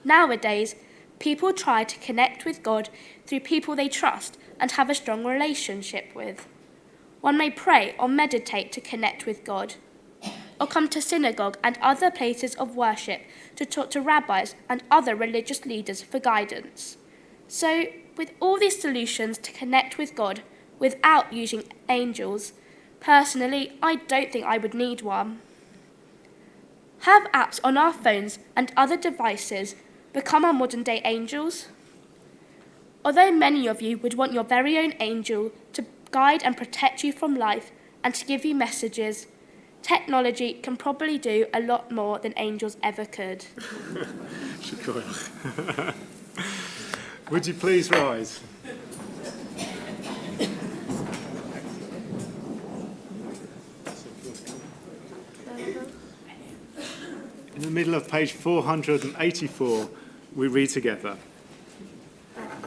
Nowadays, people try to connect with God through people they trust and have a strong relationship with. One may pray or meditate to connect with God, or come to synagogue and other places of worship to talk to rabbis and other religious leaders for guidance. So, with all these solutions to connect with God without using angels, personally, I don't think I would need one. Have apps on our phones and other devices become our modern-day angels? Although many of you would want your very own angel to guide and protect you from life and to give you messages, technology can probably do a lot more than angels ever could. Would you please rise? In the middle of page 484, We read together.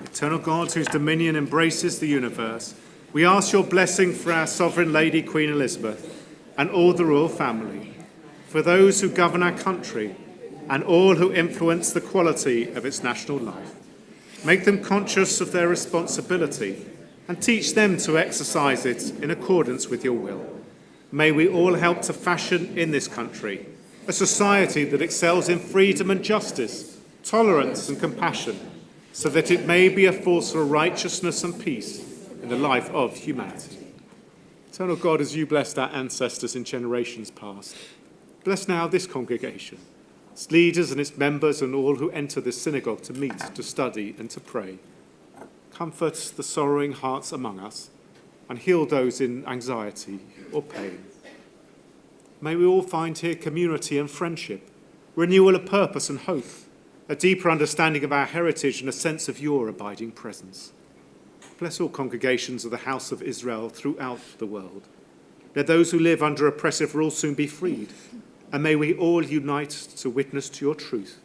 Eternal God, whose dominion embraces the universe, we ask your blessing for our Sovereign Lady, Queen Elizabeth, and all the royal family, for those who govern our country, and all who influence the quality of its national life. Make them conscious of their responsibility and teach them to exercise it in accordance with your will. May we all help to fashion in this country a society that excels in freedom and justice, tolerance and compassion, so that it may be a force for righteousness and peace in the life of humanity. Eternal God, as you blessed our ancestors in generations past, bless now this congregation, its leaders and its members and all who enter this synagogue to meet, to study and to pray. Comfort the sorrowing hearts among us and heal those in anxiety or pain. May we all find here community and friendship, renewal of purpose and hope, a deeper understanding of our heritage and a sense of your abiding presence. Bless all congregations of the House of Israel throughout the world. Let those who live under oppressive rule soon be freed, and may we all unite to witness to your truth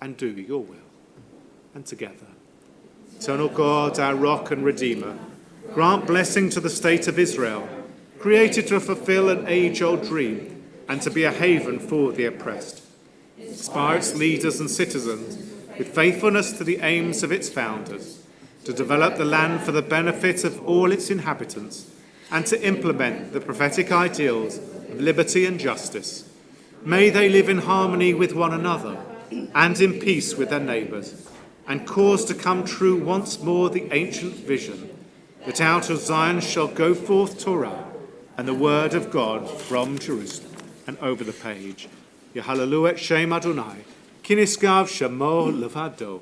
and do your will. And together, eternal God, our rock and redeemer, grant blessing to the state of Israel, created to fulfill an age-old dream and to be a haven for the oppressed. Inspire its leaders and citizens with faithfulness to the aims of its founders, to develop the land for the benefit of all its inhabitants, and to implement the prophetic ideals of liberty and justice. May they live in harmony with one another and in peace with their neighbours, and cause to come true once more the ancient vision that out of Zion shall go forth Torah and the word of God from Jerusalem. And over the page, Yehalelu et Shem Adonai, Kiniskav Shemo Levado.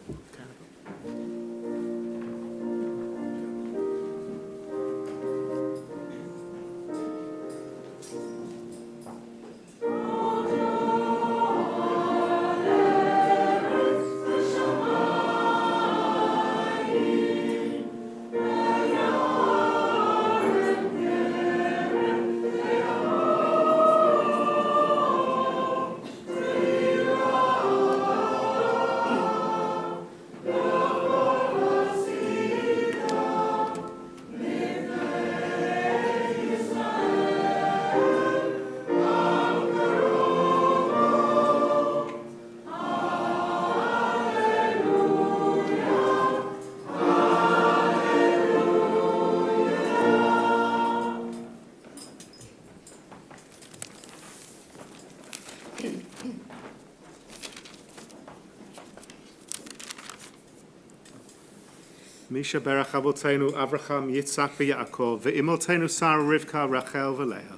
Misha berach avotenu Avraham, Yitzhak, v'Yaakov, ve'imotenu Sarah, Rivka, Rachel, v'Leah.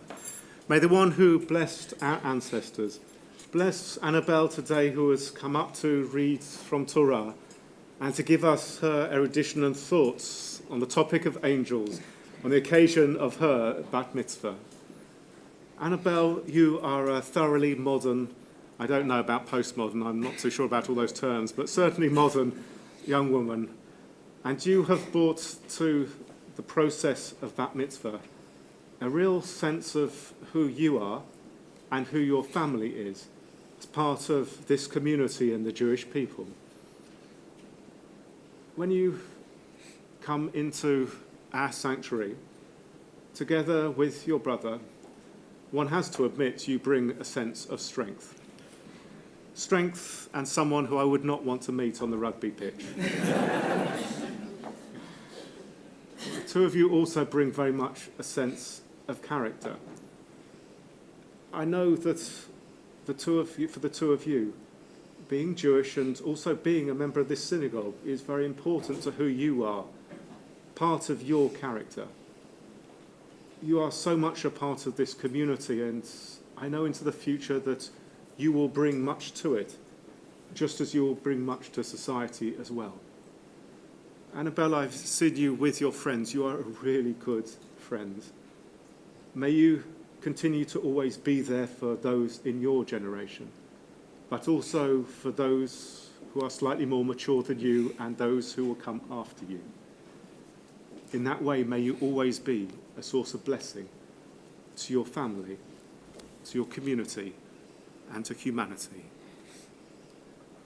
May the one who blessed our ancestors bless Annabelle today, who has come up to read from Torah and to give us her erudition and thoughts on the topic of angels on the occasion of her bat mitzvah. Annabelle, you are a thoroughly modern, I don't know about postmodern, I'm not too sure about all those terms, but certainly modern young woman. And you have brought to the process of bat mitzvah a real sense of who you are and who your family is as part of this community and the Jewish people. When you come into our sanctuary, together with your brother, one has to admit you bring a sense of strength. Strength and someone who I would not want to meet on the rugby pitch. The two of you also bring very much a sense of character. I know that for the two of you, being Jewish and also being a member of this synagogue is very important to who you are, part of your character. You are so much a part of this community, and I know into the future that you will bring much to it, just as you will bring much to society as well. Annabelle, I've seen you with your friends. You are a really good friend. May you continue to always be there for those in your generation, but also for those who are slightly more mature than you and those who will come after you. In that way, may you always be a source of blessing to your family, to your community, and to humanity.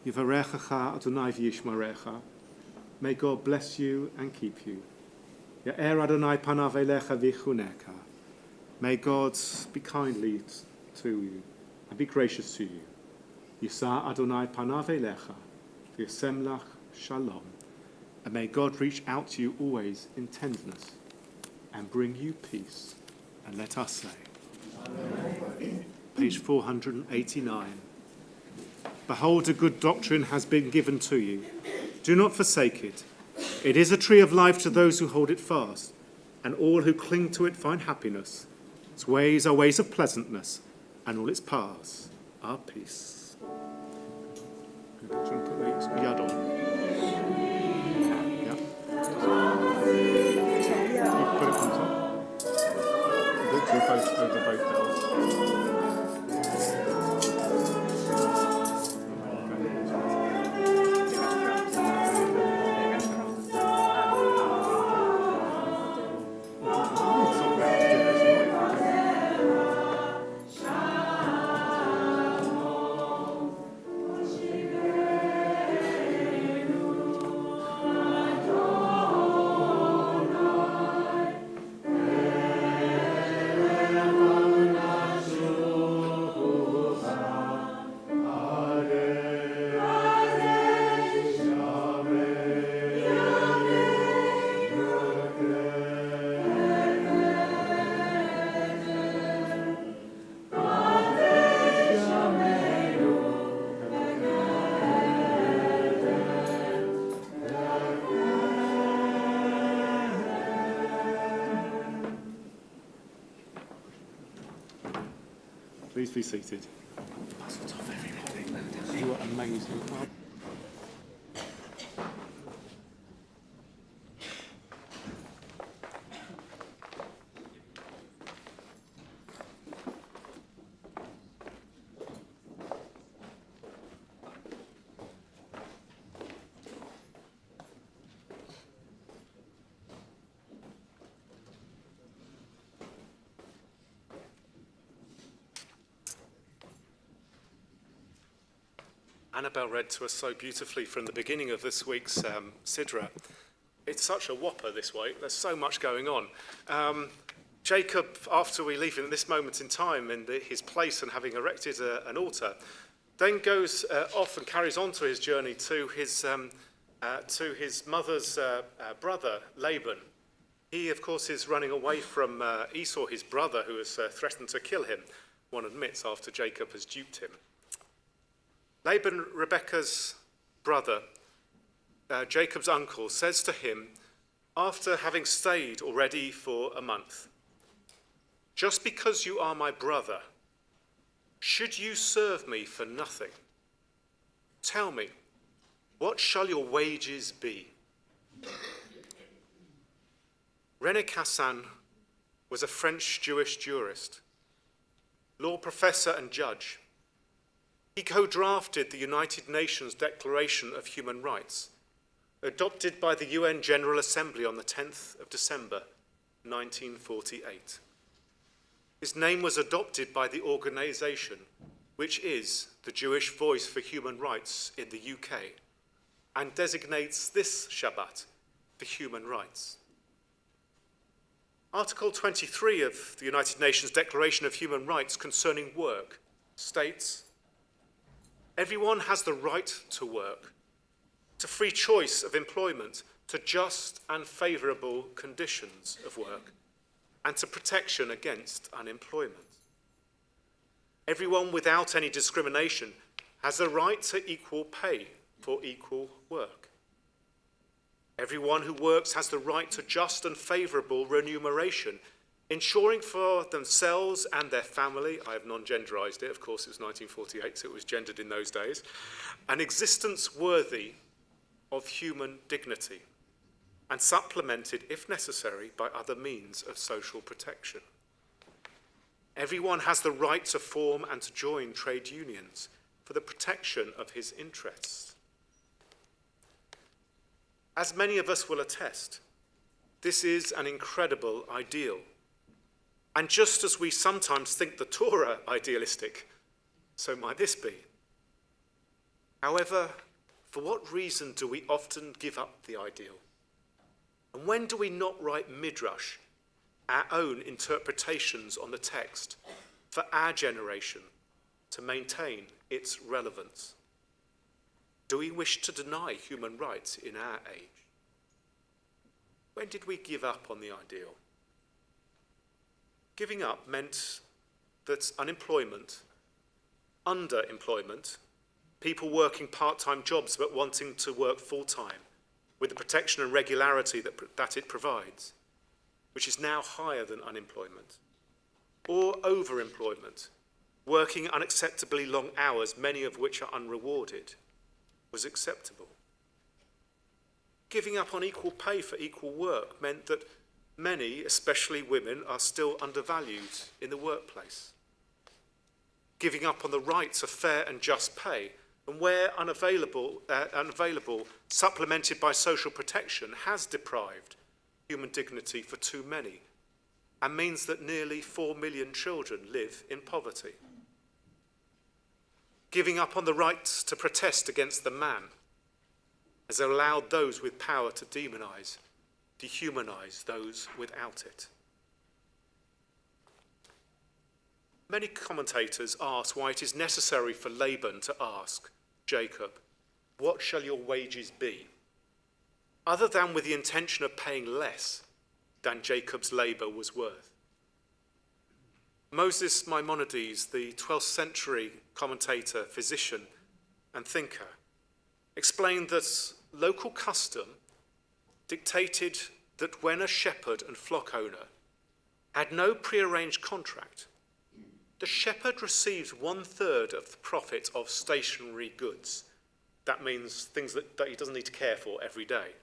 Yivarechacha Adonai v'yishmarecha. May God bless you and keep you. Ya'er Adonai panav elecha v'chuneka. May God be kindly to you and be gracious to you. Yisa Adonai panav elecha v'yasem lach shalom. And may God reach out to you always in tenderness and bring you peace. And let us say, Amen. Page 489. Behold, a good doctrine has been given to you. Do not forsake it. It is a tree of life to those who hold it fast, and all who cling to it find happiness. Its ways are ways of pleasantness, and all its paths are peace. Put the yad on. Yeah. You put it on top. Over both bells. Please be seated. You were amazing. Annabelle read to us so beautifully from the beginning of this week's Sidra. It's such a whopper this week. There's so much going on. Jacob, after we leave him at this moment in time in his place and having erected an altar, then goes off and carries on to his journey to his mother's brother, Laban. He, of course, is running away from Esau, his brother, who has threatened to kill him, one admits, after Jacob has duped him. Laban, Rebekah's brother, Jacob's uncle, says to him, after having stayed already for a month, "Just because you are my brother, should you serve me for nothing? Tell me, what shall your wages be?" René Cassin was a French Jewish jurist, law professor and judge. He co-drafted the United Nations Declaration of Human Rights, adopted by the UN General Assembly on the 10th of December, 1948. His name was adopted by the organisation, which is the Jewish Voice for Human Rights in the UK, and designates this Shabbat for human rights. Article 23 of the United Nations Declaration of Human Rights concerning work states, "Everyone has the right to work, to free choice of employment, to just and favourable conditions of work, and to protection against unemployment. Everyone without any discrimination has the right to equal pay for equal work. Everyone who works has the right to just and favourable remuneration, ensuring for themselves and their family," I have non-genderised it, of course it was 1948, so it was gendered in those days, "an existence worthy of human dignity and supplemented, if necessary, by other means of social protection. Everyone has the right to form and to join trade unions for the protection of his interests." As many of us will attest, this is an incredible ideal. And just as we sometimes think the Torah idealistic, so might this be. However, for what reason do we often give up the ideal? And when do we not write midrash, our own interpretations on the text, for our generation to maintain its relevance? Do we wish to deny human rights in our age? When did we give up on the ideal? Giving up meant that unemployment, underemployment, people working part-time jobs but wanting to work full-time, with the protection and regularity that it provides, which is now higher than unemployment, or overemployment, working unacceptably long hours, many of which are unrewarded, was acceptable. Giving up on equal pay for equal work meant that many, especially women, are still undervalued in the workplace. Giving up on the rights of fair and just pay, and where unavailable, supplemented by social protection, has deprived human dignity for too many, and means that nearly 4 million children live in poverty. Giving up on the rights to protest against the man has allowed those with power to demonize, dehumanize those without it. Many commentators ask why it is necessary for Laban to ask Jacob, "What shall your wages be?" other than with the intention of paying less than Jacob's labor was worth. Moses Maimonides, the 12th century commentator, physician, and thinker, explained that local custom dictated that when a shepherd and flock owner had no prearranged contract, the shepherd received 1/3 of the profit of stationary goods. That means things that he doesn't need to care for every day.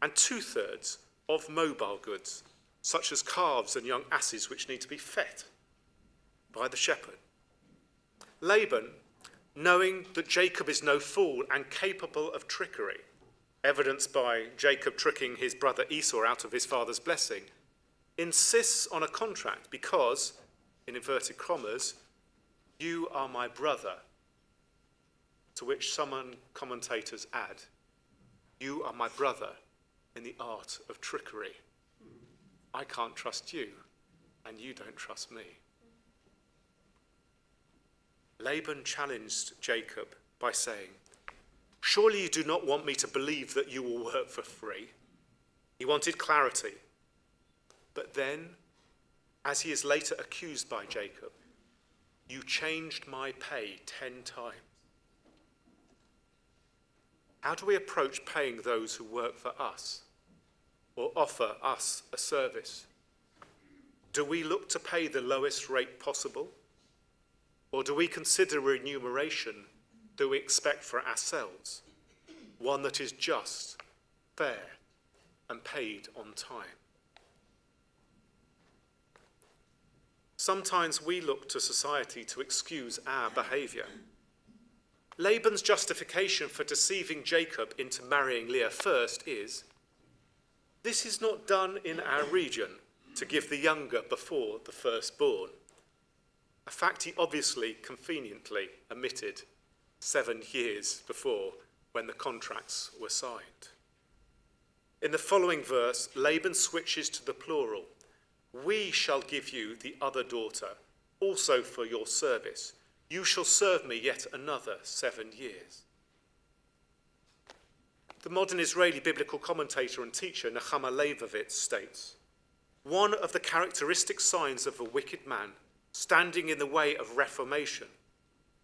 And 2/3 of mobile goods, such as calves and young asses which need to be fed by the shepherd. Laban, knowing that Jacob is no fool and capable of trickery, evidenced by Jacob tricking his brother Esau out of his father's blessing, insists on a contract because, in inverted commas, "You are my brother," to which some commentators add, "You are my brother in the art of trickery. I can't trust you, and you don't trust me." Laban challenged Jacob by saying, "Surely you do not want me to believe that you will work for free?" He wanted clarity. But then, as he is later accused by Jacob, "You changed my pay 10 times. How do we approach paying those who work for us or offer us a service? Do we look to pay the lowest rate possible? Or do we consider remuneration that we expect for ourselves, one that is just, fair, and paid on time? Sometimes we look to society to excuse our behaviour. Laban's justification for deceiving Jacob into marrying Leah first is, "This is not done in our region to give the younger before the firstborn," a fact he obviously conveniently omitted 7 years before when the contracts were signed. In the following verse, Laban switches to the plural. "We shall give you the other daughter, also for your service. You shall serve me yet another 7 years. The modern Israeli biblical commentator and teacher Nechama Leibovitz states, "One of the characteristic signs of a wicked man standing in the way of reformation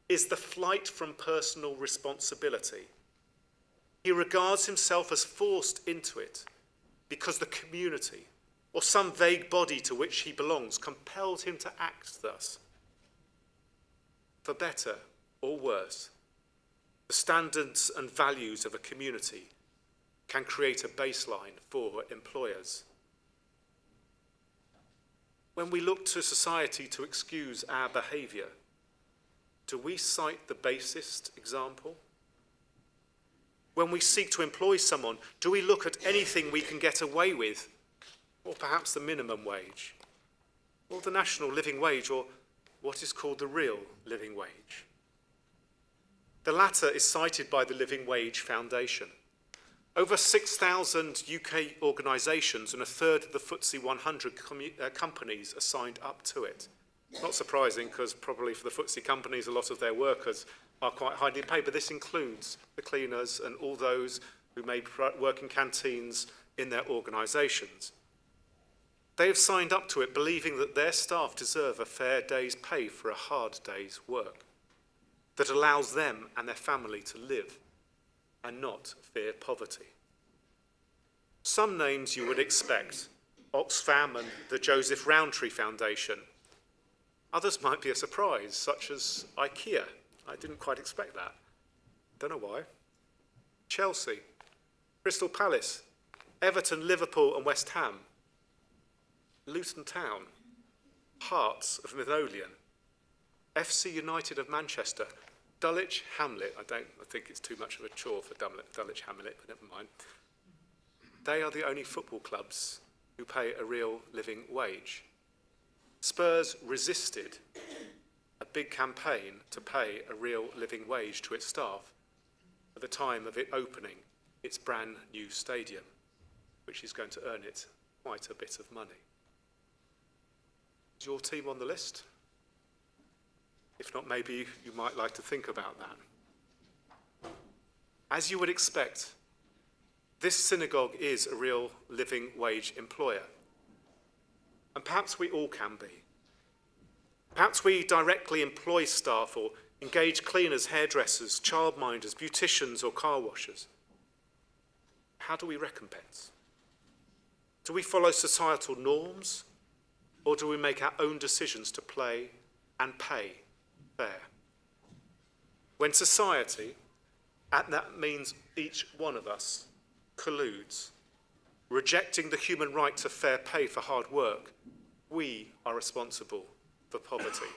is the flight from personal responsibility. He regards himself as forced into it because the community or some vague body to which he belongs compelled him to act thus. For better or worse, the standards and values of a community can create a baseline for employers. When we look to society to excuse our behaviour, do we cite the basest example? When we seek to employ someone, do we look at anything we can get away with, or perhaps the minimum wage, or the national living wage, or what is called the real living wage? The latter is cited by the Living Wage Foundation. Over 6,000 UK organisations and a third of the FTSE 100 companies are signed up to it. Not surprising, because probably for the FTSE companies, a lot of their workers are quite highly paid, but this includes the cleaners and all those who may work in canteens in their organisations. They have signed up to it believing that their staff deserve a fair day's pay for a hard day's work that allows them and their family to live and not fear poverty. Some names you would expect: Oxfam and the Joseph Rowntree Foundation. Others might be a surprise, such as IKEA. I didn't quite expect that. Don't know why. Chelsea, Crystal Palace, Everton, Liverpool and West Ham, Luton Town, Hearts of Midlothian, FC United of Manchester, Dulwich Hamlet. I think it's too much of a chore for Dulwich Hamlet, but never mind. They are the only football clubs who pay a real living wage. Spurs resisted a big campaign to pay a real living wage to its staff at the time of it opening its brand new stadium, which is going to earn it quite a bit of money. Is your team on the list? If not, maybe you might like to think about that. As you would expect, this synagogue is a real living wage employer. And perhaps we all can be. Perhaps we directly employ staff or engage cleaners, hairdressers, childminders, beauticians or car washers. How do we recompense? Do we follow societal norms, or do we make our own decisions to play and pay fair? When society, and that means each one of us, colludes, rejecting the human right to fair pay for hard work, we are responsible for poverty.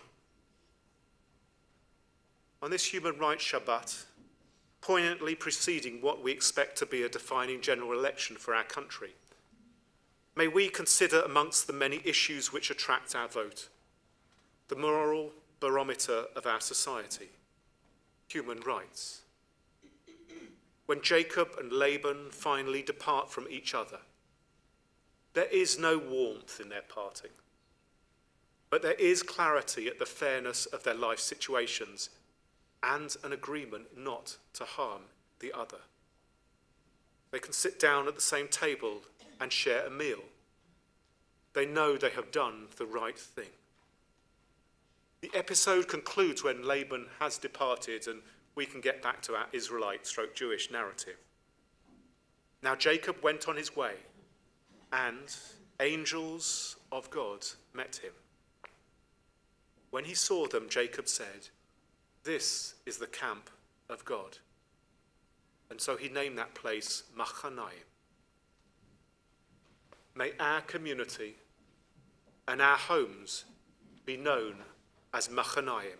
On this Human Rights Shabbat, poignantly preceding what we expect to be a defining general election for our country, may we consider amongst the many issues which attract our vote, the moral barometer of our society, human rights. When Jacob and Laban finally depart from each other, there is no warmth in their parting, but there is clarity at the fairness of their life situations and an agreement not to harm the other. They can sit down at the same table and share a meal. They know they have done the right thing. The episode concludes when Laban has departed and we can get back to our Israelite/Jewish narrative. Now Jacob went on his way, and angels of God met him. When he saw them, Jacob said, "This is the camp of God." And so he named that place Machanaim. May our community and our homes be known as Machanaim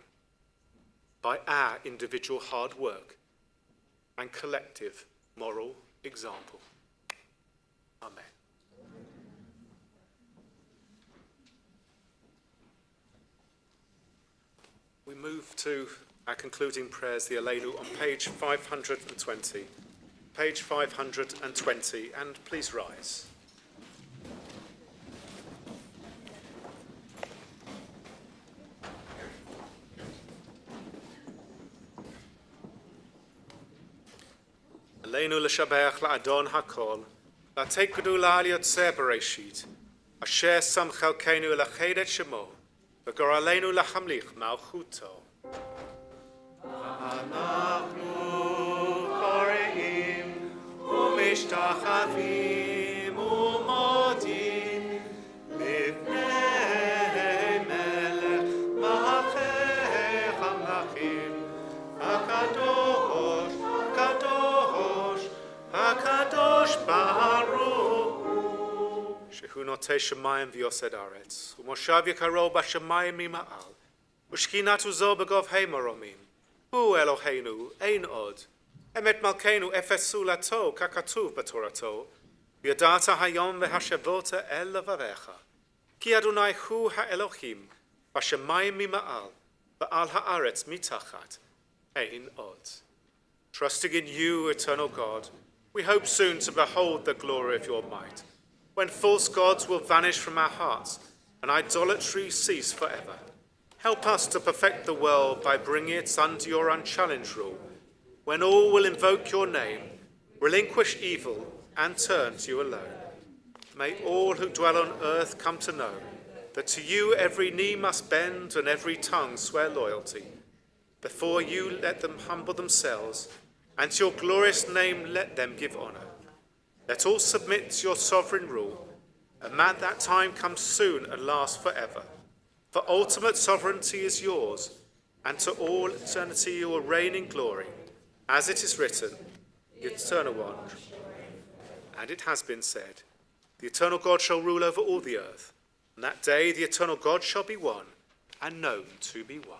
by our individual hard work and collective moral example. Amen. We move to our concluding prayers, the Aleinu, on page 520. Page 520, and please rise. Aleinu l'shabach la'adon hakol, la'tek gdula liyotzeh bereshit, asher sam chalkeinu la'ched et shemo, v'goraleinu la'hamlich malchuto. Anachnu koreim u'mishtachavim u'modim lifnei melech malchei hamlachim hakadosh kadosh hakadosh baruch shehu notei shemayim v'yosed aretz u'moshav yikaro b'shamayim mima'al u'shkinatu zo b'gov heimaromim hu Eloheinu ein od emet malkeinu efesu lato kakatuv b'torato v'yadata hayom v'hashavota el levavecha ki Adonai hu ha'elohim b'shamayim mima'al v'al ha'aretz mitachat Ein Od. Trusting in you, eternal God, we hope soon to behold the glory of your might, when false gods will vanish from our hearts and idolatry cease forever. Help us to perfect the world by bringing it under your unchallenged rule, when all will invoke your name, relinquish evil, and turn to you alone. May all who dwell on earth come to know that to you every knee must bend and every tongue swear loyalty. Before you let them humble themselves, and to your glorious name let them give honour. Let all submit to your sovereign rule, and may that time come soon and last forever. For ultimate sovereignty is yours, and to all eternity you will reign in glory, as it is written, the eternal one. And it has been said, the eternal God shall rule over all the earth, and that day the eternal God shall be one, and known to be one.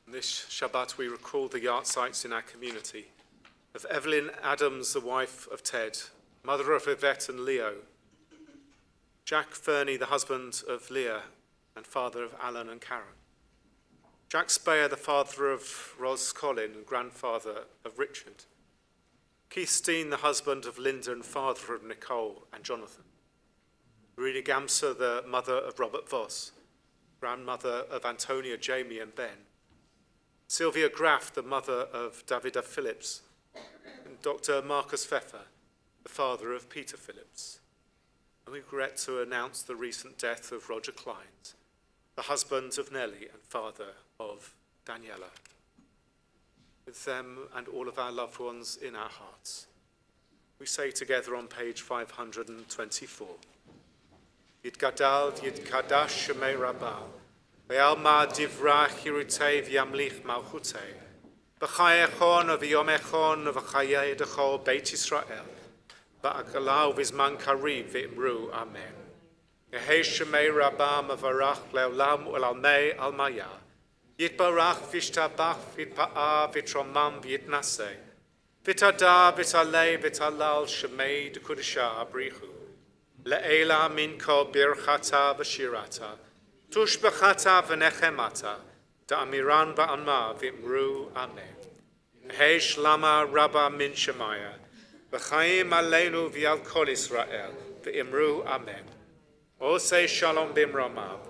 This Shabbat we recall the yahrzeits in our community of Evelyn Adams, the wife of Ted, mother of Yvette and Leo, Jack Fernie, the husband of Leah and father of Alan and Karen, Jack Speyer, the father of Ros Collin and grandfather of Richard, Keith Steen, the husband of Linda and father of Nicole and Jonathan, Rita Gamser, the mother of Robert Voss, grandmother of Antonia, Jamie and Ben, Sylvia Graff, the mother of Davida Phillips, and Dr. Marcus Pfeffer, the father of Peter Phillips. And we regret to announce the recent death of Roger Clines, the husband of Nellie and father of Daniela. With them and all of our loved ones in our hearts, we say together on page 524, Yitgadal Yitkadash Shemei Rabbah, Ve'alma divrach hirutei v'yamlich malchutei. B'chai echon v'yom echon v'chayei dechol Beit Yisrael. Ba'akalau v'zman kariv v'imru Amen. Yehei shemei rabbah mavarach le'olam u'lalmei almaya. Yitbarach v'ishtabach v'yitpa'a v'yitromam v'yitnaseh. V'tada v'talei v'talal shemei d'kudisha abrichu. Le'ela min kol birchata v'shirata. Tush b'chata v'nechemata, da'amiran ba'anma v'imru amen. Heish lama rabba min shemaya, v'chaim aleinu v'yal kol Israel, v'imru amen. Osei shalom b'imramav,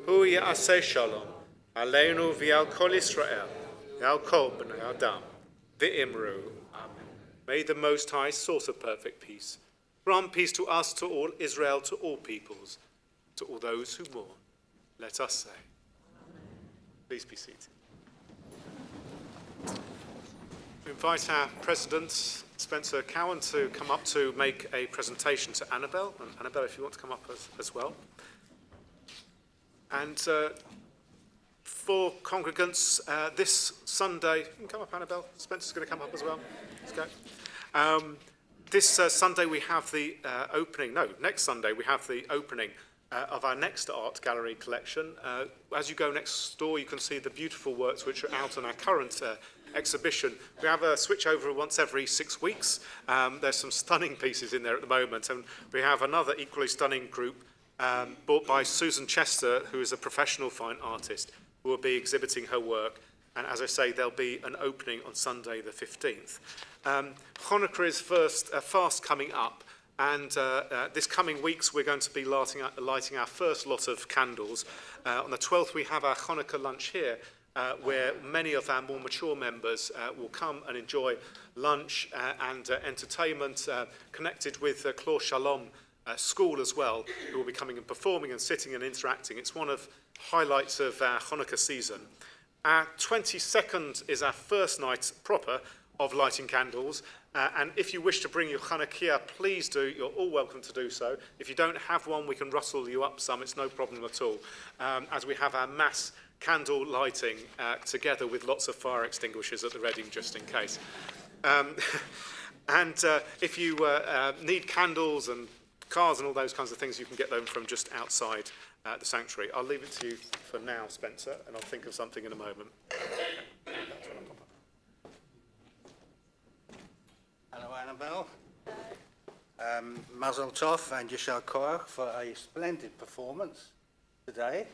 hu ya'aseh shalom, aleinu v'yal kol Israel, v'yal kol b'nei adam, v'imru amen. May the Most High, source of perfect peace, grant peace to us, to all Israel, to all peoples, to all those who mourn. Let us say. Please be seated. We invite our President, Spencer Cowan, to come up to make a presentation to Annabelle. And Annabelle, if you want to come up as well. And for congregants, this Sunday, you can come up, Annabelle. Spencer's going to come up as well. Let's go. This Sunday we have the next Sunday we have the opening of our next art gallery collection. As you go next door, you can see the beautiful works which are out on our current exhibition. We have a switchover once every 6 weeks. There's some stunning pieces in there at the moment, and we have another equally stunning group bought by Susan Chester, who is a professional fine artist, who will be exhibiting her work. And as I say, there'll be an opening on Sunday the 15th. Hanukkah is fast coming up. And this coming weeks, we're going to be lighting our first lot of candles. On the 12th, we have our Hanukkah lunch here, where many of our more mature members will come and enjoy lunch and entertainment connected with Clore Shalom School as well, who will be coming and performing and sitting and interacting. It's one of the highlights of our Hanukkah season. Our 22nd is our first night proper of lighting candles. And if you wish to bring your Chanukiah, please do. You're all welcome to do so. If you don't have one, we can rustle you up some. It's no problem at all. As we have our mass candle lighting together with lots of fire extinguishers at the ready just in case. And if you need candles and cards and all those kinds of things, you can get them from just outside the sanctuary. I'll leave it to you for now, Spencer, and I'll think of something in a moment. Hello, Annabelle. Mazel tov and Yashar Koach for a splendid performance today.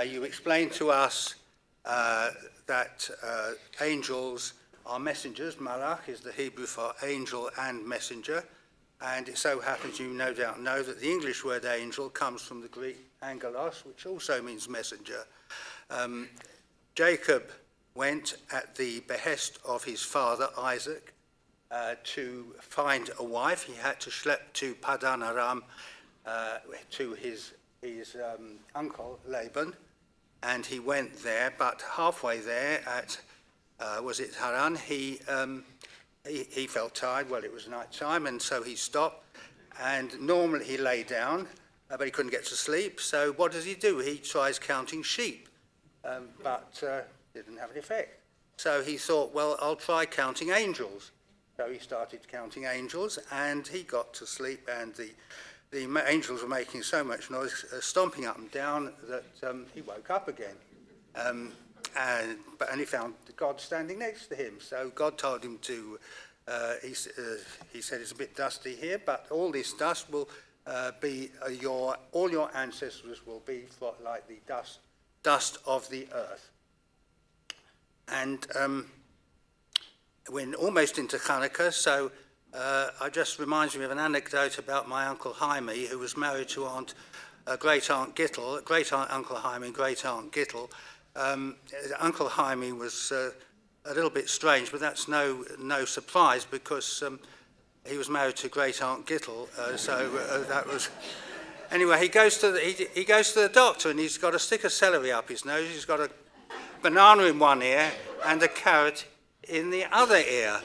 You explained to us that angels are messengers. Malach is the Hebrew for angel and messenger. And it so happens you no doubt know that the English word angel comes from the Greek angelos, which also means messenger. Jacob went at the behest of his father, Isaac, to find a wife. He had to schlep to Padan Aram to his uncle Laban, and he went there, but halfway there at, was it Haran, he felt tired. Well, it was night time, and so he stopped, and normally he lay down, but he couldn't get to sleep, so what does he do? He tries counting sheep, but didn't have an effect. So he thought, well, I'll try counting angels. So he started counting angels, and he got to sleep, and the angels were making so much noise, stomping up and down, that he woke up again. And he found God standing next to him. So God told him to, he said, it's a bit dusty here, but all this dust will be all your ancestors will be like the dust of the earth. And we're almost into Hanukkah, so it just reminds me of an anecdote about my Uncle Jaime, who was married to great-aunt Gittel, great-aunt Uncle Jaime and great-aunt Gittel. Uncle Jaime was a little bit strange, but that's no surprise, because he was married to great-aunt Gittel, that was... Anyway, he goes to the doctor, and he's got a stick of celery up his nose, he's got a banana in one ear and a carrot in the other ear.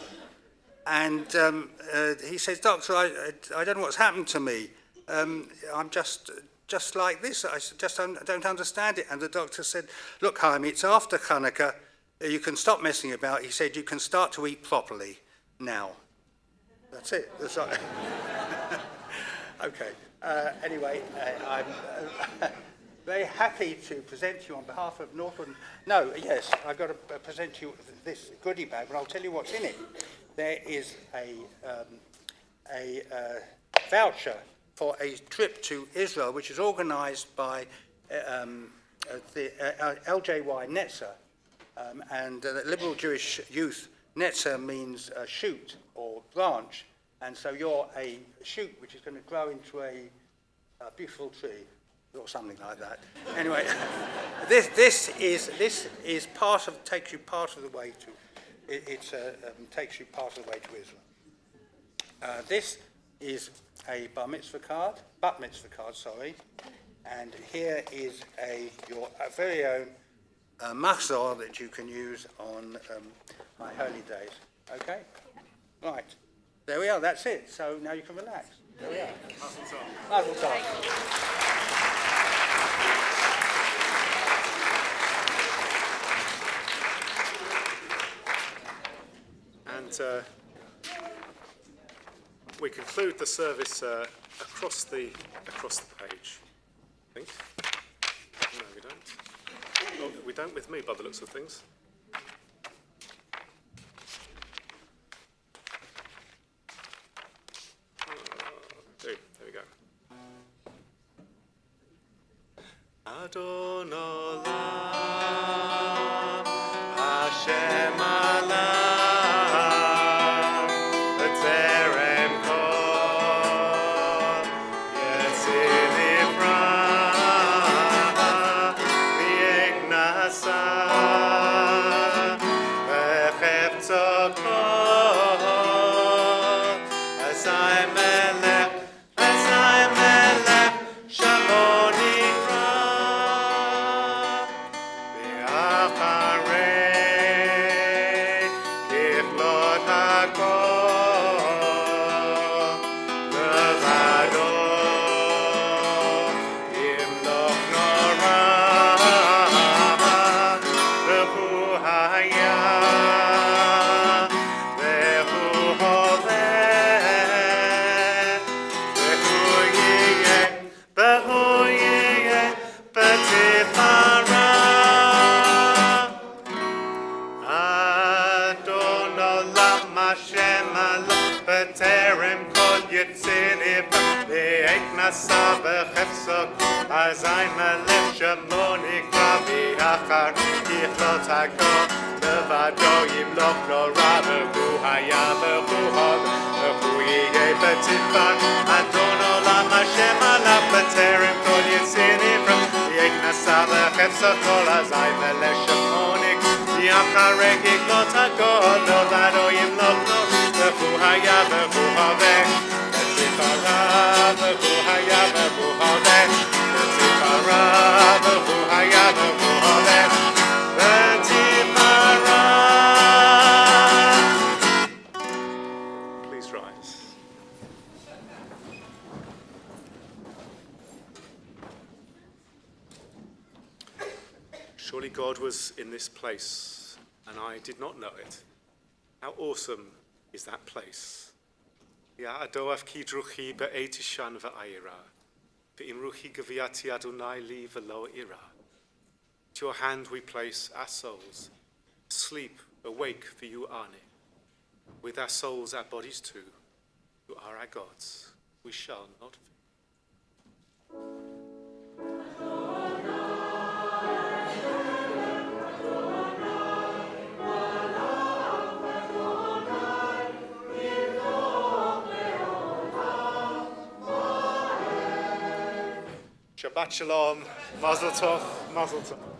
And he says, Doctor, I don't know what's happened to me. I'm just like this. I just don't understand it. And the doctor said, look, Jaime, it's after Hanukkah. You can stop messing about. He said, you can start to eat properly now. That's it. That's right. Okay. Anyway, I'm very happy to present to you on behalf of Northwood. No, yes, I've got to present you this goodie bag, but I'll tell you what's in it. There is a voucher for a trip to Israel, which is organised by the LJY Netzer, and the Liberal Jewish Youth. Netzer means shoot or branch, and so you're a shoot which is going to grow into a beautiful tree or something like that. Anyway, this is part of, takes you part of the way to. Takes you part of the way to Israel. This is a bat mitzvah card, and here is your very own machzor that you can use on my holy days. Okay? Right. There we are, that's it. So now you can relax. There we are. Mazel tov. And we conclude the service across the page, I think. No, we don't. Oh, we don't with me, by the looks of things. There we go. Adon Olam, Hashem Alam. Acharei בחפצו, אזי מלך שמוני קרבי אחר, ככלות הכל, לבדו ימלוך נורא, והוא היה והוא עוד, והוא יהיה בתפאר, אדון עולם השם עליו בטרם כל יציר נברא, יכנסה בחפצו כל, אזי מלך שמוני, אחרי ככלות הכל, לבדו ימלוך נורא, והוא היה והוא הווה, בציפרה, והוא היה והוא הווה, בציפרה, והוא היה והוא הווה, בציפרה. Please rise. Surely God was in this place, and I did not know it. How awesome is that place? Adoaf ki druchi be'etishan va'ayira, ve'imruchi gaviati Adonai li v'lo ira. At your hand we place our souls, asleep, awake for you, Arne. With our souls, our bodies too, you are our gods. We shall not fear. Shabbat Shalom, Mazel Tov, Mazel Tov.